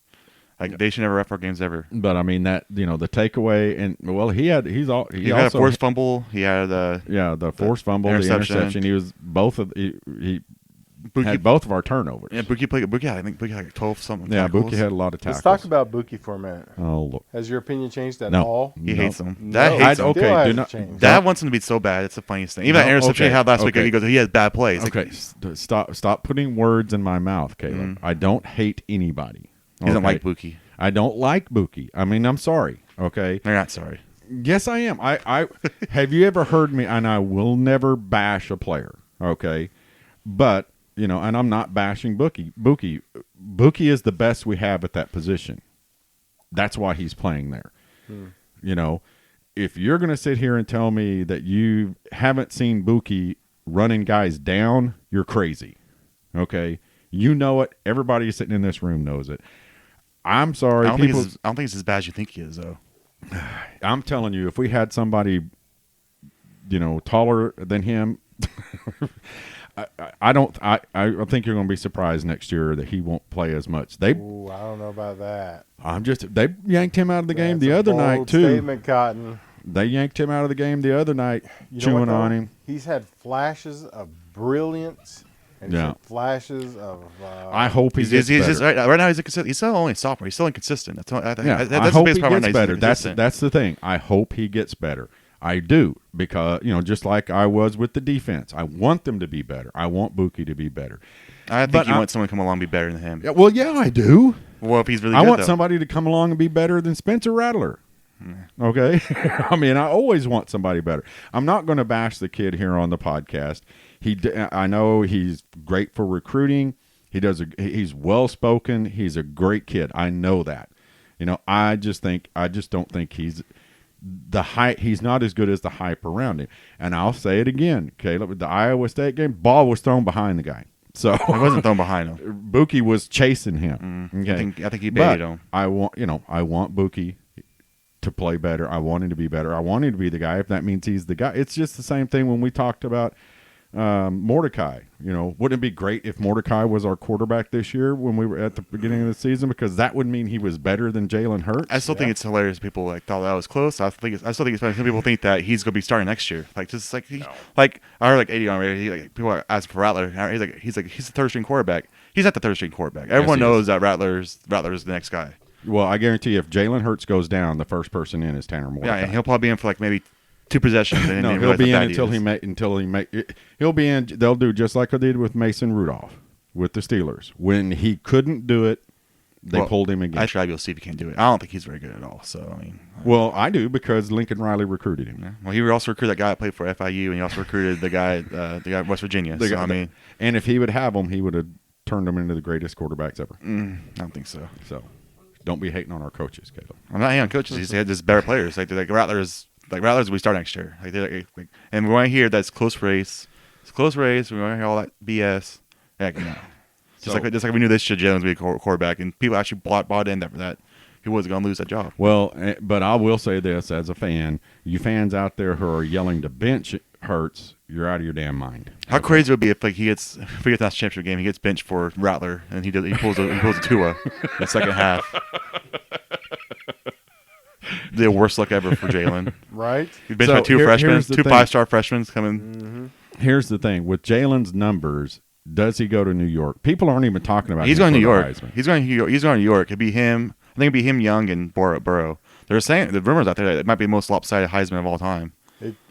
[SPEAKER 3] Like, they should never ref our games ever.
[SPEAKER 1] But I mean that the takeaway and he had
[SPEAKER 3] a forced fumble. He had
[SPEAKER 1] the forced fumble, the interception. He was he
[SPEAKER 3] Bookie
[SPEAKER 1] had both of our turnovers.
[SPEAKER 3] Yeah, Bookie played. I think Bookie had like 12 something.
[SPEAKER 1] Yeah,
[SPEAKER 3] tackles.
[SPEAKER 1] Bookie had a lot of tackles.
[SPEAKER 2] Let's talk about Bookie for a minute.
[SPEAKER 1] Oh, look.
[SPEAKER 2] Has your opinion changed at
[SPEAKER 1] No.
[SPEAKER 2] all?
[SPEAKER 3] He hates him.
[SPEAKER 2] No,
[SPEAKER 3] Hates him.
[SPEAKER 1] Okay, do not.
[SPEAKER 3] Dad wants him to be so bad. It's the funniest thing. Even that interception he had last week, he goes, he has bad plays.
[SPEAKER 1] Okay, stop putting words in my mouth, Caleb. I don't hate anybody.
[SPEAKER 3] He doesn't like Bookie.
[SPEAKER 1] I don't like Bookie. I mean, I'm sorry. Okay,
[SPEAKER 3] You're not sorry.
[SPEAKER 1] Yes, I am. I have you ever heard me? And I will never bash a player. Okay, but and I'm not bashing Bookie. Bookie is the best we have at that position. That's why he's playing there. If you're going to sit here and tell me that you haven't seen Bookie running guys down, you're crazy. Okay, you know it. Everybody sitting in this room knows it. I'm sorry.
[SPEAKER 3] I don't think it's as bad as you think he is, though.
[SPEAKER 1] I'm telling you, if we had somebody, taller than him, I think you're going to be surprised next year that he won't play as much.
[SPEAKER 2] I don't know about that.
[SPEAKER 1] They yanked him out of the game the other night too.
[SPEAKER 2] Statement, Cotton.
[SPEAKER 1] They yanked him out of the game the other night, chewing on him.
[SPEAKER 2] He's had flashes of brilliance. And flashes of.
[SPEAKER 1] I hope he gets better.
[SPEAKER 3] Right now, he's inconsistent. He's still only a sophomore. He's still inconsistent. That's
[SPEAKER 1] I
[SPEAKER 3] the
[SPEAKER 1] hope
[SPEAKER 3] biggest
[SPEAKER 1] he
[SPEAKER 3] problem
[SPEAKER 1] gets
[SPEAKER 3] right now.
[SPEAKER 1] better. That's the thing. I hope he gets better. I do, because just like I was with the defense, I want them to be better. I want Bookie to be better.
[SPEAKER 3] I think you want someone to come along and be better than him.
[SPEAKER 1] Yeah, I do.
[SPEAKER 3] Well, if he's really
[SPEAKER 1] good,
[SPEAKER 3] I
[SPEAKER 1] want somebody to come along and be better than Spencer Rattler. Okay, I mean, I always want somebody better. I'm not going to bash the kid here on the podcast. I know he's great for recruiting. He's well spoken. He's a great kid. I know that. I just don't think the hype. He's not as good as the hype around him. And I'll say it again, Caleb. The Iowa State game, ball was thrown behind the guy. So
[SPEAKER 3] It wasn't thrown behind him.
[SPEAKER 1] Bookie was chasing him. Okay?
[SPEAKER 3] I think he baited him.
[SPEAKER 1] I want Bookie to play better. I want him to be better. I want him to be the guy. If that means he's the guy, it's just the same thing when we talked about Mordecai. Wouldn't it be great if Mordecai was our quarterback this year when we were at the beginning of the season, because that would mean he was better than Jalen Hurts?
[SPEAKER 3] I still think it's hilarious. People thought that was close. I still think it's funny. Some people think that he's going to be starting next year. I heard 80 on radio. People ask for Rattler. He's the third string quarterback. He's not the third string quarterback. Everyone knows that Rattler's the next guy.
[SPEAKER 1] Well, I guarantee you, if Jalen Hurts goes down, the first person in is Tanner Mordecai.
[SPEAKER 3] Yeah, and he'll probably be in for maybe 2 possessions. And
[SPEAKER 1] no, he'll be in he'll be in. They'll do just like they did with Mason Rudolph with the Steelers. When he couldn't do it, they pulled him again.
[SPEAKER 3] Actually, I'll be able to see if he can do it. I don't think he's very good at all. So
[SPEAKER 1] well, I do, because Lincoln Riley recruited him.
[SPEAKER 3] Yeah. Well, he also recruited that guy that played for FIU, and he also recruited the guy at West Virginia.
[SPEAKER 1] And if he would have him, he would have turned them into the greatest quarterbacks ever.
[SPEAKER 3] I don't think so.
[SPEAKER 1] So don't be hating on our coaches, Caleb.
[SPEAKER 3] I'm not hating on coaches. He had just better players. Rattler's we start next year. And we want to hear that's close race. It's a close race. We want to hear all that BS. Heck no. Just like we knew this should Jones be a quarterback, and people actually bought in that he wasn't going to lose that job.
[SPEAKER 1] Well, but I will say this as a fan: you fans out there who are yelling to bench Hurts, you're out of your damn mind.
[SPEAKER 3] How crazy would it be if he gets that championship game, he gets benched for Rattler, and he pulls a Tua in the second half. The worst luck ever for Jalen.
[SPEAKER 2] Right?
[SPEAKER 3] He's benched by 2 freshmen, 2 5-star freshmen coming.
[SPEAKER 2] Mm-hmm.
[SPEAKER 1] Here's the thing with Jalen's numbers. Does he go to New York? People aren't even talking about.
[SPEAKER 3] He's going to New York. He's going to New York. It'd be him. I think it'd be him, Young, and Burrow. They're saying the rumors out there that it might be the most lopsided Heisman of all time.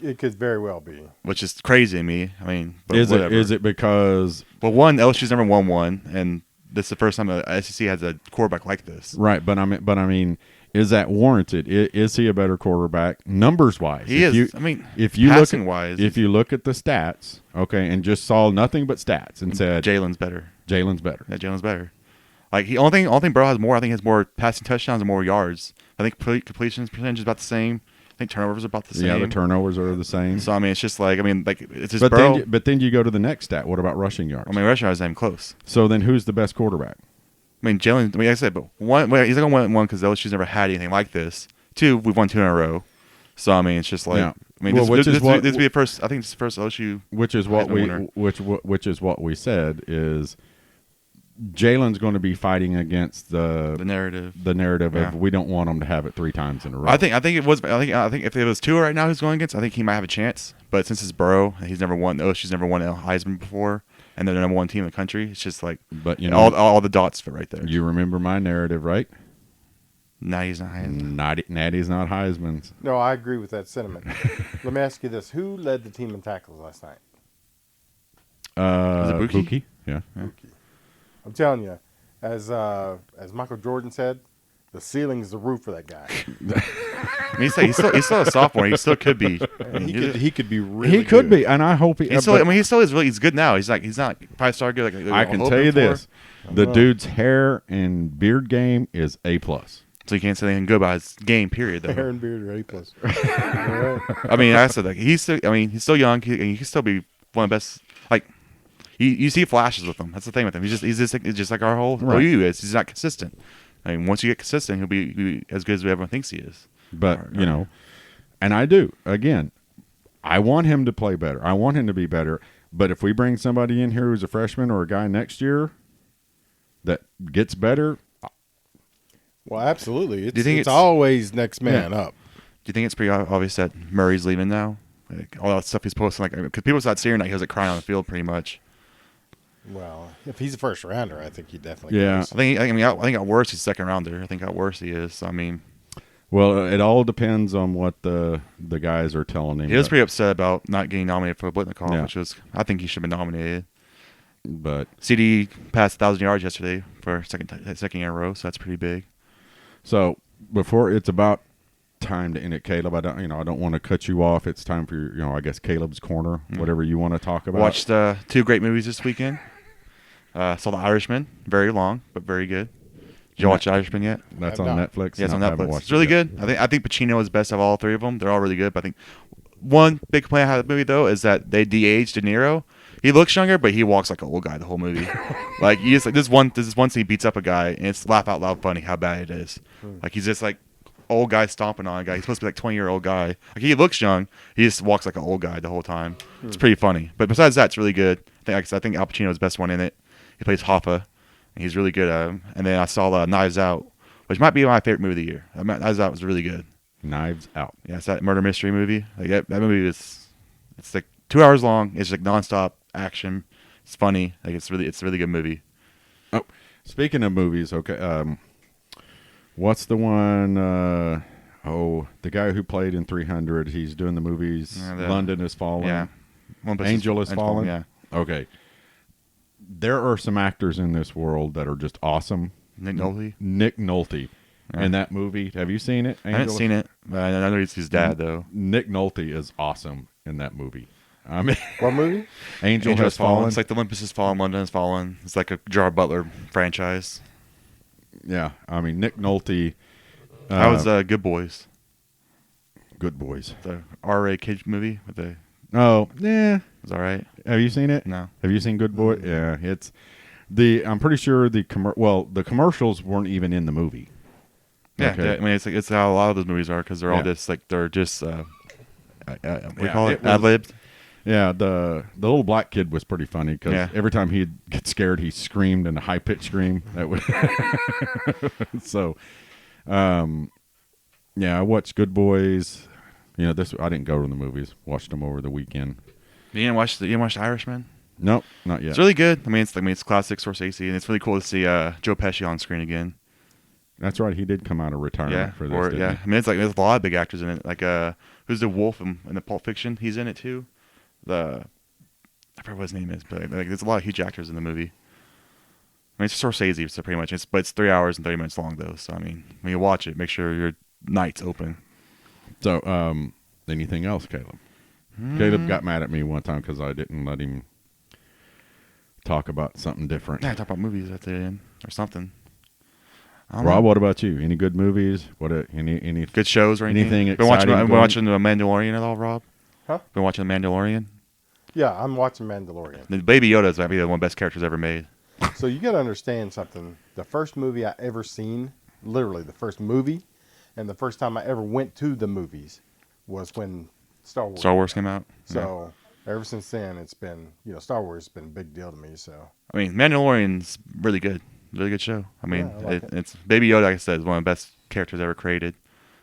[SPEAKER 2] It could very well be.
[SPEAKER 3] Which is crazy to me. I mean, but
[SPEAKER 1] is
[SPEAKER 3] whatever.
[SPEAKER 1] Is it because
[SPEAKER 3] LSU's never won one, and this is the first time the SEC has a quarterback like this.
[SPEAKER 1] Right, but I mean. Is that warranted? Is he a better quarterback numbers wise?
[SPEAKER 3] He is.
[SPEAKER 1] If you
[SPEAKER 3] passing wise,
[SPEAKER 1] if you look at the stats, okay, and just saw nothing but stats and said
[SPEAKER 3] Jalen's better.
[SPEAKER 1] Jalen's better.
[SPEAKER 3] Yeah, Jalen's better. Like only thing Burrow has more. I think he has more passing touchdowns and more yards. I think completion percentage is about the same. I think turnovers are about the same.
[SPEAKER 1] Yeah, the turnovers are the same.
[SPEAKER 3] So it's just it's just Burrow.
[SPEAKER 1] But then you go to the next stat. What about rushing yards?
[SPEAKER 3] Rushing yards ain't close.
[SPEAKER 1] So then who's the best quarterback?
[SPEAKER 3] Jalen. Like I said, but he's not going to win one because LSU's never had anything like this. 2, we've won 2 in a row. So it's just like this would be the first. I think it's the first LSU.
[SPEAKER 1] Which is what we said is Jalen's going to be fighting against the narrative. The narrative of we don't want him to have it 3 times in a row.
[SPEAKER 3] I think if it was 2 right now he's going against, I think he might have a chance. But since it's Burrow, he's never won. LSU's never won a Heisman before. And they're the number 1 team in the country. It's just
[SPEAKER 1] but
[SPEAKER 3] all the dots fit right there.
[SPEAKER 1] You remember my narrative, right?
[SPEAKER 3] Natty's not Heisman.
[SPEAKER 1] Natty's not Heisman's.
[SPEAKER 2] No, I agree with that sentiment. Let me ask you this: who led the team in tackles last night?
[SPEAKER 3] Was it Bookie?
[SPEAKER 1] Bookie? Yeah.
[SPEAKER 2] Bookie. I'm telling you, as Michael Jordan said, the ceiling's the roof for that guy.
[SPEAKER 3] He's still a sophomore. He still could be.
[SPEAKER 2] He could be really.
[SPEAKER 1] He could be, and I hope he.
[SPEAKER 3] He's good now. He's not 5-star good.
[SPEAKER 1] I can tell you this: the dude's hair and beard game is A+.
[SPEAKER 3] So you can't say anything good about his game. Period. Though.
[SPEAKER 2] Hair and beard are A+.
[SPEAKER 3] I said he's still young. He can still be one of the best. You see flashes with him. That's the thing with him. He's just like our whole OU is. He's not consistent. Once you get consistent, he'll be as good as everyone thinks he is.
[SPEAKER 1] But and I do. Again, I want him to play better. I want him to be better. But if we bring somebody in here who's a freshman or a guy next year that gets better,
[SPEAKER 2] well, absolutely.
[SPEAKER 3] Do you think
[SPEAKER 2] it's always next man up?
[SPEAKER 3] Do you think it's pretty obvious that Murray's leaving now? All that stuff he's posting, because people started seeing that he was crying on the field pretty much.
[SPEAKER 2] Well, if he's a first rounder, I think he definitely.
[SPEAKER 1] Yeah,
[SPEAKER 2] is.
[SPEAKER 3] I think at worst he's second rounder. I think at worst he is.
[SPEAKER 1] Well, it all depends on what the guys are telling him.
[SPEAKER 3] He was pretty upset about not getting nominated for Blitnikoff,
[SPEAKER 1] Yeah.
[SPEAKER 3] I think he should have been nominated.
[SPEAKER 1] But
[SPEAKER 3] CD passed 1,000 yards yesterday for second year in a row, so that's pretty big.
[SPEAKER 1] So before it's about time to end it, Caleb. I don't want to cut you off. It's time for your, I guess Caleb's corner, whatever you want to talk about.
[SPEAKER 3] Watched 2 great movies this weekend. Saw The Irishman, very long but very good. Did you watch Irishman yet?
[SPEAKER 1] That's
[SPEAKER 2] I've
[SPEAKER 1] on
[SPEAKER 2] not.
[SPEAKER 1] Netflix.
[SPEAKER 3] Yeah, it's on
[SPEAKER 1] No, I haven't
[SPEAKER 3] Netflix.
[SPEAKER 1] watched
[SPEAKER 3] It's really
[SPEAKER 1] it yet.
[SPEAKER 3] good. I think Pacino is best of all three of them. They're all really good. But I think one big complaint I had with the movie though is that they de-aged De Niro. He looks younger, but he walks like an old guy the whole movie. Like he just like this one scene he beats up a guy, and it's laugh out loud funny how bad it is. Like he's just like old guy stomping on a guy. He's supposed to be like 20-year-old guy. Like he looks young, he just walks like an old guy the whole time. It's pretty funny. But besides that, it's really good. I think Al Pacino's the best one in it. He plays Hoffa, and he's really good at him. And then I saw Knives Out, which might be my favorite movie of the year. Knives Out was really good.
[SPEAKER 1] Knives Out.
[SPEAKER 3] Yeah, it's that murder mystery movie. Like that movie it's like 2 hours long. It's like nonstop action. It's funny. Like it's a really good movie.
[SPEAKER 1] Oh, speaking of movies, okay. What's the one? The guy who played in 300. He's doing the movies. London Has Fallen.
[SPEAKER 3] Yeah,
[SPEAKER 1] Angel Has Fallen.
[SPEAKER 3] Yeah,
[SPEAKER 1] Okay. There are some actors in this world that are just awesome.
[SPEAKER 3] Nick Nolte.
[SPEAKER 1] Nick Nolte.
[SPEAKER 3] Yeah.
[SPEAKER 1] In that movie. Have you seen it?
[SPEAKER 3] I haven't seen it, but I know he's his dad though.
[SPEAKER 1] Nick Nolte is awesome in that movie. I mean,
[SPEAKER 2] What movie?
[SPEAKER 1] Angel Has Fallen.
[SPEAKER 3] It's like the Olympus Has Fallen, London Has Fallen. It's like a Gerard Butler franchise.
[SPEAKER 1] Yeah, I mean Nick Nolte.
[SPEAKER 3] That was Good Boys,
[SPEAKER 1] Good Boys.
[SPEAKER 3] the R-rated kids movie. With the
[SPEAKER 1] Oh, yeah.
[SPEAKER 3] was all right.
[SPEAKER 1] Have you seen it?
[SPEAKER 3] No.
[SPEAKER 1] Have you seen Good Boy? Yeah, it's I'm pretty sure the commercials weren't even in the movie.
[SPEAKER 3] Yeah,
[SPEAKER 1] Okay.
[SPEAKER 3] I mean it's how a lot of those movies are because they're all
[SPEAKER 1] Yeah.
[SPEAKER 3] just like they're just what do you
[SPEAKER 1] Yeah,
[SPEAKER 3] call
[SPEAKER 1] it
[SPEAKER 3] it?
[SPEAKER 1] was-
[SPEAKER 3] Ad-libbed.
[SPEAKER 1] Yeah, the little black kid was pretty funny because
[SPEAKER 3] Yeah.
[SPEAKER 1] every time he'd get scared, he screamed in a high pitched scream. That would so, yeah, I watched Good Boys. You know, this I didn't go to the movies. Watched them over the weekend.
[SPEAKER 3] You didn't watch The Irishman?
[SPEAKER 1] Nope, not yet.
[SPEAKER 3] It's really good. I mean, it's classic Scorsese, and it's really cool to see Joe Pesci on screen again.
[SPEAKER 1] That's right. He did come out of retirement for this. Didn't
[SPEAKER 3] I mean, it's like there's a lot of big actors in it. Like who's the wolf in the Pulp Fiction? He's in it too. I forget what his name is, but like there's a lot of huge actors in the movie. I mean, it's Scorsese, so pretty much but it's 3 hours and 30 minutes long though. So I mean, when you watch it, make sure your night's open.
[SPEAKER 1] So, anything else, Caleb? Caleb got mad at me one time because I didn't let him talk about something different.
[SPEAKER 3] Yeah, talk about movies at the end or something. I don't
[SPEAKER 1] Rob,
[SPEAKER 3] know.
[SPEAKER 1] what about you? Any good movies? Any
[SPEAKER 3] Good shows or anything?
[SPEAKER 1] anything
[SPEAKER 3] Been watching
[SPEAKER 1] exciting
[SPEAKER 3] The Mandalorian at all, Rob?
[SPEAKER 2] Huh?
[SPEAKER 3] Been watching The Mandalorian?
[SPEAKER 2] Yeah, I'm watching Mandalorian.
[SPEAKER 3] The Baby Yoda is might be one of the best characters ever made.
[SPEAKER 2] So you got to understand something. The first movie I ever seen, literally the first movie, and the first time I ever went to the movies was when Star Wars.
[SPEAKER 3] Star Wars came out.
[SPEAKER 2] So ever since then, it's been Star Wars has been a big deal to me. So
[SPEAKER 3] I mean, Mandalorian's really good. Really good show. I mean,
[SPEAKER 2] Yeah, I like it.
[SPEAKER 3] it's Baby Yoda, like I said, is one of the best characters ever created.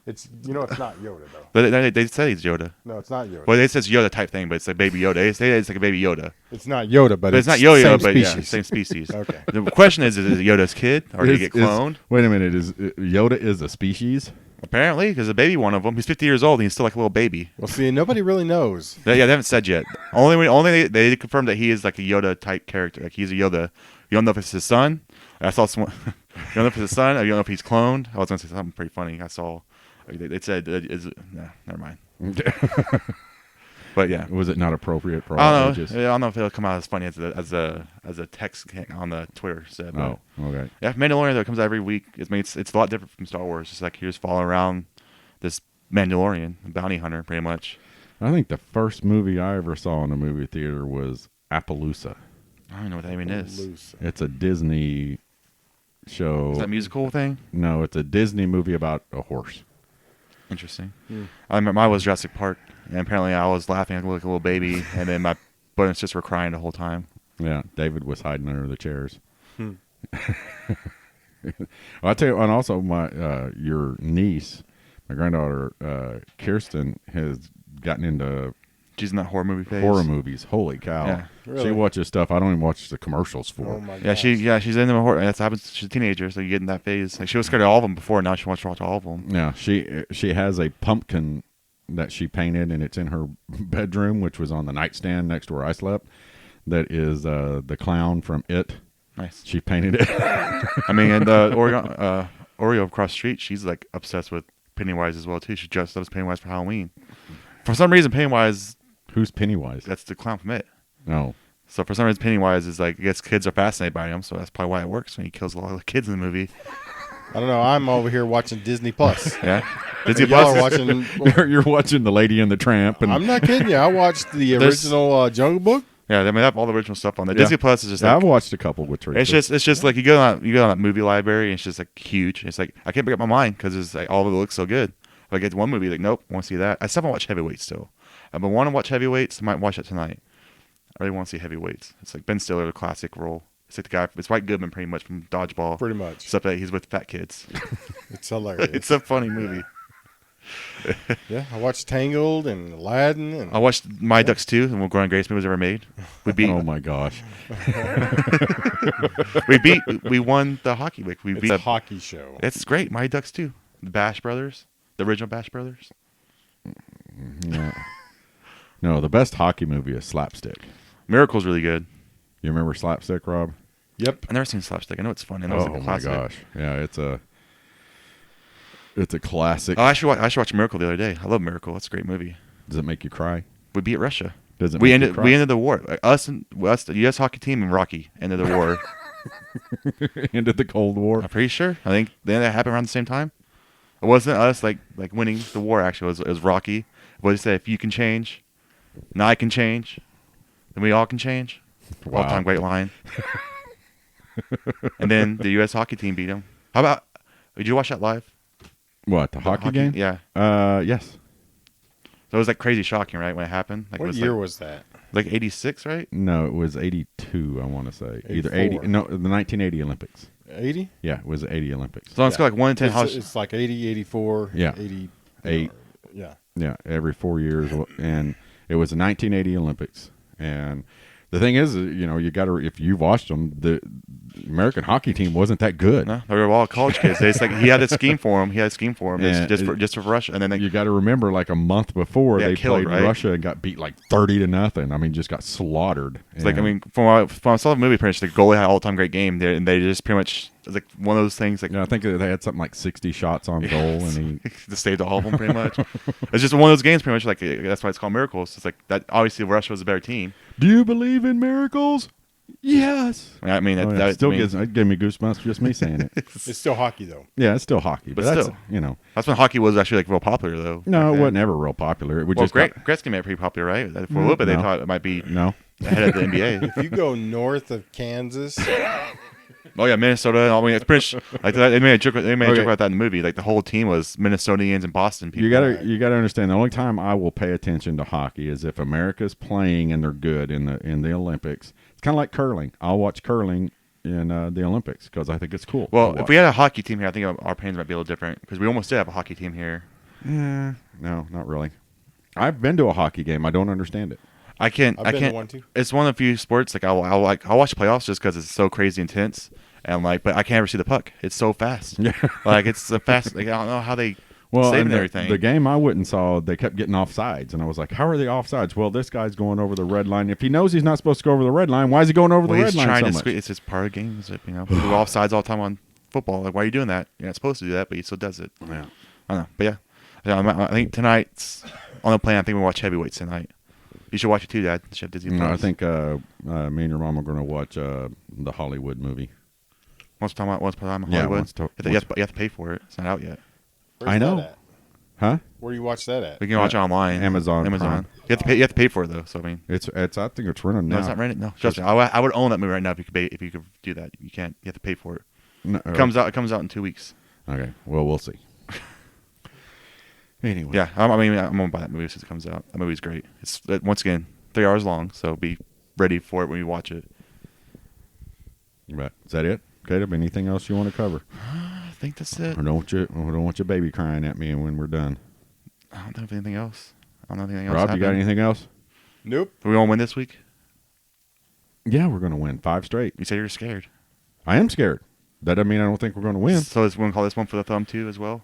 [SPEAKER 2] it's it's not Yoda though.
[SPEAKER 3] But they said he's Yoda.
[SPEAKER 2] No, it's not Yoda.
[SPEAKER 3] Well, they said it's Yoda type thing, but it's like Baby Yoda. They say it's like a Baby Yoda.
[SPEAKER 2] It's not Yoda, but
[SPEAKER 3] But it's not Yoda,
[SPEAKER 2] same
[SPEAKER 3] but
[SPEAKER 2] species.
[SPEAKER 3] yeah, same species.
[SPEAKER 2] Okay.
[SPEAKER 3] The question is it Yoda's kid or did he get cloned?
[SPEAKER 1] Wait a minute. Is Yoda is a species?
[SPEAKER 3] Apparently, because the baby one of them, he's 50 years old and he's still like a little baby.
[SPEAKER 2] Well, see, nobody really knows.
[SPEAKER 3] They haven't said yet. Only they confirmed that he is like a Yoda type character. Like he's a Yoda. You don't know if it's his son. I saw someone. You don't know if it's his son. Or you don't know if he's cloned. I was gonna say something pretty funny. I saw. They said never mind. But yeah,
[SPEAKER 1] Was it not appropriate for
[SPEAKER 3] I
[SPEAKER 1] all
[SPEAKER 3] don't know.
[SPEAKER 1] ages?
[SPEAKER 3] I don't know if it'll come out as funny as a text on the Twitter said. But
[SPEAKER 1] Oh, okay.
[SPEAKER 3] yeah, Mandalorian though comes out every week. It's a lot different from Star Wars. It's like you're just following around this Mandalorian, a bounty hunter, pretty much.
[SPEAKER 1] I think the first movie I ever saw in a movie theater was Appaloosa.
[SPEAKER 3] I don't know what that even is.
[SPEAKER 2] Loose.
[SPEAKER 1] It's a Disney show.
[SPEAKER 3] Is that a musical thing?
[SPEAKER 1] No, it's a Disney movie about a horse.
[SPEAKER 3] Interesting. I remember mine was Jurassic Park, and apparently I was laughing like a little baby, and then my brothers just were crying the whole time.
[SPEAKER 1] Yeah, David was hiding under the chairs. I'll tell you, and also my your niece, my granddaughter Kirsten, has gotten into
[SPEAKER 3] She's in that horror movie phase.
[SPEAKER 1] horror movies. Holy cow!
[SPEAKER 3] Yeah.
[SPEAKER 1] She
[SPEAKER 2] Really?
[SPEAKER 1] watches stuff I don't even watch the commercials for.
[SPEAKER 2] Oh my
[SPEAKER 3] Yeah,
[SPEAKER 2] gosh.
[SPEAKER 3] she's into horror. That's happens. She's a teenager, so you get in that phase. Like she was scared of all of them before, now she wants to watch all of them.
[SPEAKER 1] Yeah, she has a pumpkin that she painted, and it's in her bedroom, which was on the nightstand next to where I slept. That is the clown from It.
[SPEAKER 3] Nice.
[SPEAKER 1] She painted it.
[SPEAKER 3] I mean, and Oreo across the street, she's like obsessed with Pennywise as well too. She dressed up as Pennywise for Halloween. For some reason, Pennywise,
[SPEAKER 1] Who's Pennywise?
[SPEAKER 3] that's the clown from It.
[SPEAKER 1] No.
[SPEAKER 3] So for some reason, Pennywise is like, I guess kids are fascinated by him, so that's probably why it works when he kills a lot of the kids in the movie.
[SPEAKER 2] I don't know. I'm over here watching Disney Plus.
[SPEAKER 3] Yeah. Disney
[SPEAKER 2] Y'all
[SPEAKER 3] Plus.
[SPEAKER 2] are watching.
[SPEAKER 1] You're watching The Lady and the Tramp, and
[SPEAKER 2] I'm not kidding you. I watched the original Jungle Book.
[SPEAKER 3] Yeah, I mean, they have all the original stuff on there.
[SPEAKER 1] Yeah.
[SPEAKER 3] Disney Plus is just
[SPEAKER 1] I've
[SPEAKER 3] like,
[SPEAKER 1] watched a couple with Teresa.
[SPEAKER 3] it's just like you go on that movie library and it's just like huge. It's like I can't pick up my mind because it's like all of it looks so good. If I get to one movie, like nope, want to see that. I still haven't watched Heavyweights still. I've been wanting to watch Heavyweights. I might watch it tonight. I really want to see Heavyweights. It's like Ben Stiller, the classic role. It's like the guy. It's White Goodman pretty much from Dodgeball.
[SPEAKER 2] Pretty much.
[SPEAKER 3] Except that he's with fat kids.
[SPEAKER 2] It's hilarious.
[SPEAKER 3] It's a funny movie.
[SPEAKER 2] Yeah, I watched Tangled and Aladdin. And
[SPEAKER 3] I watched My Ducks 2, and one of the greatest movies ever made. We beat.
[SPEAKER 1] Oh my gosh!
[SPEAKER 3] We won the hockey week. We
[SPEAKER 2] it's
[SPEAKER 3] beat
[SPEAKER 2] a hockey show.
[SPEAKER 3] It's great. My Ducks 2. The Bash Brothers, the original Bash Brothers.
[SPEAKER 1] No, the best hockey movie is Slapstick.
[SPEAKER 3] Miracle's really good.
[SPEAKER 1] You remember Slapstick, Rob?
[SPEAKER 2] Yep.
[SPEAKER 3] I've never seen Slapstick. I know it's funny. I know it's like a
[SPEAKER 1] my
[SPEAKER 3] classic.
[SPEAKER 1] gosh! Yeah, it's a classic.
[SPEAKER 3] Oh, I should watch Miracle the other day. I love Miracle. That's a great movie.
[SPEAKER 1] Does it make you cry?
[SPEAKER 3] We beat Russia.
[SPEAKER 1] Does it?
[SPEAKER 3] We
[SPEAKER 1] make you
[SPEAKER 3] ended
[SPEAKER 1] cry?
[SPEAKER 3] we ended the war. Us, the U.S. hockey team, and Rocky ended the war.
[SPEAKER 1] Ended the Cold War.
[SPEAKER 3] I'm pretty sure. I think then that happened around the same time. It wasn't us like winning the war. Actually, it was Rocky. What he said: if you can change, and I can change, then we all can change.
[SPEAKER 1] Wow.
[SPEAKER 3] All-time great line. And then the U.S. hockey team beat him. How about? Did you watch that live?
[SPEAKER 1] What, the hockey game?
[SPEAKER 3] Yeah.
[SPEAKER 1] Yes.
[SPEAKER 3] So it was like crazy shocking, right, when it happened? Like,
[SPEAKER 2] What
[SPEAKER 3] it was
[SPEAKER 2] year
[SPEAKER 3] like,
[SPEAKER 2] was that?
[SPEAKER 3] Like 86, right?
[SPEAKER 1] No, it was 82, I want to say. Either
[SPEAKER 2] 84.
[SPEAKER 1] 80. No, the 1980 Olympics.
[SPEAKER 2] 80?
[SPEAKER 1] Yeah, it was the 80 Olympics.
[SPEAKER 3] So let's go like 1 in 10 house.
[SPEAKER 2] It's like 80, 84,
[SPEAKER 1] Yeah.
[SPEAKER 2] 88. Yeah.
[SPEAKER 1] Yeah, every 4 years. And it was the 1980 Olympics. And the thing is, you got to, if you've watched them, the American hockey team wasn't that good.
[SPEAKER 3] No, they were all college kids. It's like he had a scheme for him.
[SPEAKER 1] Yeah,
[SPEAKER 3] just for Russia, and then
[SPEAKER 1] You got to remember, like a month before,
[SPEAKER 3] Yeah,
[SPEAKER 1] they
[SPEAKER 3] killed,
[SPEAKER 1] played
[SPEAKER 3] right?
[SPEAKER 1] Russia and got beat like 30-0. I mean, just got slaughtered.
[SPEAKER 3] it's like, I mean, from I saw the movie, pretty much the goalie had an all-time great game there, and they just pretty much, it was like one of those things like
[SPEAKER 1] I think they had something like 60 shots on goal, and he
[SPEAKER 3] just saved all of them pretty much. It's just one of those games, pretty much like that's why it's called Miracles. It's like that. Obviously, Russia was a better team.
[SPEAKER 1] Do you believe in miracles? Yes.
[SPEAKER 3] I mean,
[SPEAKER 1] Oh, yeah, it gave me goosebumps just me saying it.
[SPEAKER 2] It's still hockey, though.
[SPEAKER 1] Yeah, it's still hockey, but
[SPEAKER 3] But
[SPEAKER 1] that's
[SPEAKER 3] still. That's when hockey was actually like real popular, though.
[SPEAKER 1] no,
[SPEAKER 3] back
[SPEAKER 1] it
[SPEAKER 3] then.
[SPEAKER 1] wasn't ever real popular. It would
[SPEAKER 3] Well,
[SPEAKER 1] just got-
[SPEAKER 3] Gretzky made it pretty popular, right? For a little bit, they
[SPEAKER 1] No.
[SPEAKER 3] thought it might be
[SPEAKER 1] no.
[SPEAKER 3] ahead of the NBA.
[SPEAKER 2] If you go north of Kansas,
[SPEAKER 3] Oh yeah, Minnesota. I mean, it's pretty much like that. They made a joke. They made a
[SPEAKER 1] Okay.
[SPEAKER 3] joke about that in the movie. Like the whole team was Minnesotians and Boston people.
[SPEAKER 1] You gotta understand. The only time I will pay attention to hockey is if America's playing and they're good in the Olympics. It's kind of like curling. I'll watch curling in the Olympics because I think it's cool.
[SPEAKER 3] Well,
[SPEAKER 1] to
[SPEAKER 3] if we
[SPEAKER 1] watch.
[SPEAKER 3] had a hockey team here, I think our opinions might be a little different because we almost did have a hockey team here.
[SPEAKER 1] no, not really. I've been to a hockey game. I don't understand it.
[SPEAKER 3] I can't.
[SPEAKER 2] I've
[SPEAKER 3] I
[SPEAKER 2] been to
[SPEAKER 3] can't.
[SPEAKER 2] one too.
[SPEAKER 3] It's one of the few sports like I'll watch playoffs just because it's so crazy intense and like, but I can't ever see the puck. It's so fast.
[SPEAKER 1] Yeah.
[SPEAKER 3] Like it's a fast. Like I don't know how they
[SPEAKER 1] Well,
[SPEAKER 3] saving
[SPEAKER 1] and
[SPEAKER 3] everything.
[SPEAKER 1] the game I went and saw, they kept getting offsides, and I was like, "How are they offsides?" Well, this guy's going over the red line. If he knows he's not supposed to go over the red line, why is he going over
[SPEAKER 3] Well,
[SPEAKER 1] the
[SPEAKER 3] he's
[SPEAKER 1] red line
[SPEAKER 3] trying
[SPEAKER 1] so
[SPEAKER 3] to
[SPEAKER 1] much?
[SPEAKER 3] squeeze. It's just part of games. You know, people go offsides all the time on football. Like, why are you doing that? You're not supposed to do that, but he still does it.
[SPEAKER 1] Yeah.
[SPEAKER 3] I don't know, but yeah, I think tonight's on the plan. I think we watch Heavyweights tonight. You should watch it too, Dad. You should have Disney
[SPEAKER 1] No, I
[SPEAKER 3] Plus.
[SPEAKER 1] think me and your mom are going to watch the Hollywood movie.
[SPEAKER 3] Once upon a time in
[SPEAKER 1] Yeah,
[SPEAKER 3] Hollywood.
[SPEAKER 1] you
[SPEAKER 3] have to pay for it. It's not out yet.
[SPEAKER 2] Where's
[SPEAKER 1] I know.
[SPEAKER 2] that at?
[SPEAKER 1] Huh?
[SPEAKER 2] Where do you watch that at?
[SPEAKER 3] We can watch it online.
[SPEAKER 1] Amazon Prime.
[SPEAKER 3] You have to pay. You have to pay for it though. So I mean,
[SPEAKER 1] It's I think it's running
[SPEAKER 3] no,
[SPEAKER 1] now.
[SPEAKER 3] it's not rented. No, trust me. I would own that movie right now if you could pay. If you could do that, you can't. You have to pay for it.
[SPEAKER 1] No,
[SPEAKER 3] It comes out in 2 weeks.
[SPEAKER 1] Okay. Well, we'll see. Anyway.
[SPEAKER 3] Yeah, I'm gonna buy that movie since it comes out. That movie's great. It's once again 3 hours long, so be ready for it when you watch it.
[SPEAKER 1] Right. Is that it? Caleb, anything else you want to cover?
[SPEAKER 3] I think that's it.
[SPEAKER 1] Or don't want your baby crying at me when we're done.
[SPEAKER 3] I don't have anything else.
[SPEAKER 1] Rob, you got anything else?
[SPEAKER 2] Nope.
[SPEAKER 3] Are we gonna win this week?
[SPEAKER 1] Yeah, we're going to win 5 straight.
[SPEAKER 3] You say you're scared.
[SPEAKER 1] I am scared. That doesn't mean I don't think we're going to win.
[SPEAKER 3] So we're gonna call this one for the thumb too as well.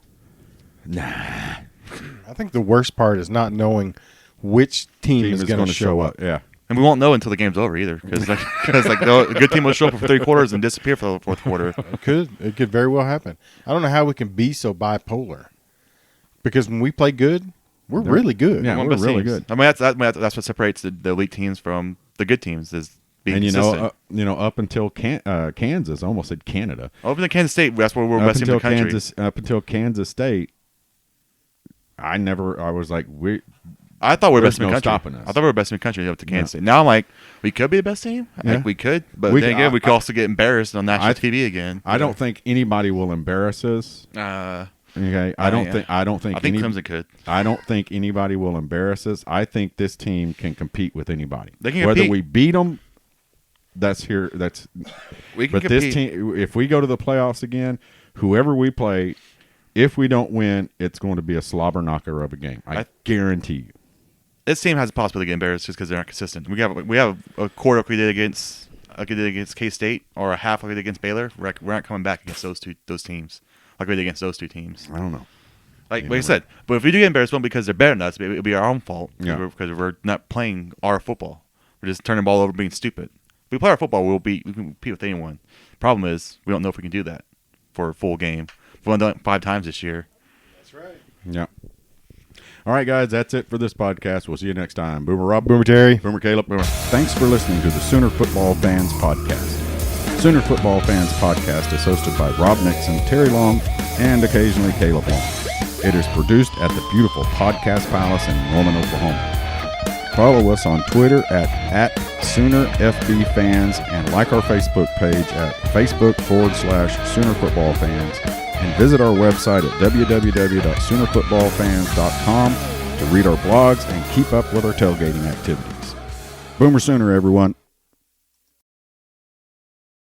[SPEAKER 1] Nah.
[SPEAKER 2] I think the worst part is not knowing which team is going to show up.
[SPEAKER 1] Yeah.
[SPEAKER 3] And we won't know until the game's over either, because a good team will show up for 3 quarters and disappear for the fourth quarter.
[SPEAKER 2] It could very well happen. I don't know how we can be so bipolar. Because when we play good, we're really good.
[SPEAKER 1] Yeah,
[SPEAKER 3] One
[SPEAKER 1] we're
[SPEAKER 3] of the
[SPEAKER 1] really
[SPEAKER 3] teams.
[SPEAKER 1] good.
[SPEAKER 3] I mean, that's what separates the elite teams from the good teams. Is being
[SPEAKER 1] And
[SPEAKER 3] consistent.
[SPEAKER 1] up until Kansas, I almost said Canada.
[SPEAKER 3] Up in Kansas State, that's where we're best team in the country.
[SPEAKER 1] Up until Kansas State, I was like,
[SPEAKER 3] I thought we were
[SPEAKER 1] there's
[SPEAKER 3] best in the
[SPEAKER 1] no
[SPEAKER 3] country.
[SPEAKER 1] stopping us.
[SPEAKER 3] I thought we were best in the country up to Kansas
[SPEAKER 1] Yeah.
[SPEAKER 3] State. Now I'm like, we could be the best team. I
[SPEAKER 1] Yeah.
[SPEAKER 3] think we could, but
[SPEAKER 1] We
[SPEAKER 3] then
[SPEAKER 1] could-
[SPEAKER 3] again, we could also get embarrassed on national TV again.
[SPEAKER 1] I don't think anybody will embarrass us. Okay, I don't think
[SPEAKER 3] Clemson could.
[SPEAKER 1] I don't think anybody will embarrass us. I think this team can compete with anybody.
[SPEAKER 3] They can
[SPEAKER 1] Whether
[SPEAKER 3] compete.
[SPEAKER 1] we beat them, that's here. That's.
[SPEAKER 3] We can
[SPEAKER 1] But
[SPEAKER 3] compete.
[SPEAKER 1] this team, if we go to the playoffs again, whoever we play, if we don't win, it's going to be a slobber knocker of a game. I guarantee you.
[SPEAKER 3] This team has a possibility to get embarrassed just because they're not consistent. We have a quarter like we did against K-State or a half like we did against Baylor. We're not coming back against those teams like we did against those two teams.
[SPEAKER 1] I don't know.
[SPEAKER 3] Like I said, but if we do get embarrassed, it won't be because they're better than us. It'll be our own fault because we're not playing our football. We're just turning the ball over, being stupid. If we play our football, we can compete with anyone. Problem is, we don't know if we can do that for a full game. We've only done it 5 times this year.
[SPEAKER 2] That's right.
[SPEAKER 1] Yeah. All right, guys, that's it for this podcast. We'll see you next time. Boomer Rob,
[SPEAKER 2] Boomer Terry.
[SPEAKER 1] Boomer Caleb, Boomer. Thanks for listening to the Sooner Football Fans Podcast. Sooner Football Fans Podcast is hosted by Rob Nixon, Terry Long, and occasionally Caleb Long. It is produced at the beautiful Podcast Palace in Norman, Oklahoma. Follow us on Twitter at SoonerFBFans and like our Facebook page at Facebook.com/Sooner Football Fans. And visit our website at www.SoonerFootballFans.com to read our blogs and keep up with our tailgating activities. Boomer Sooner, everyone.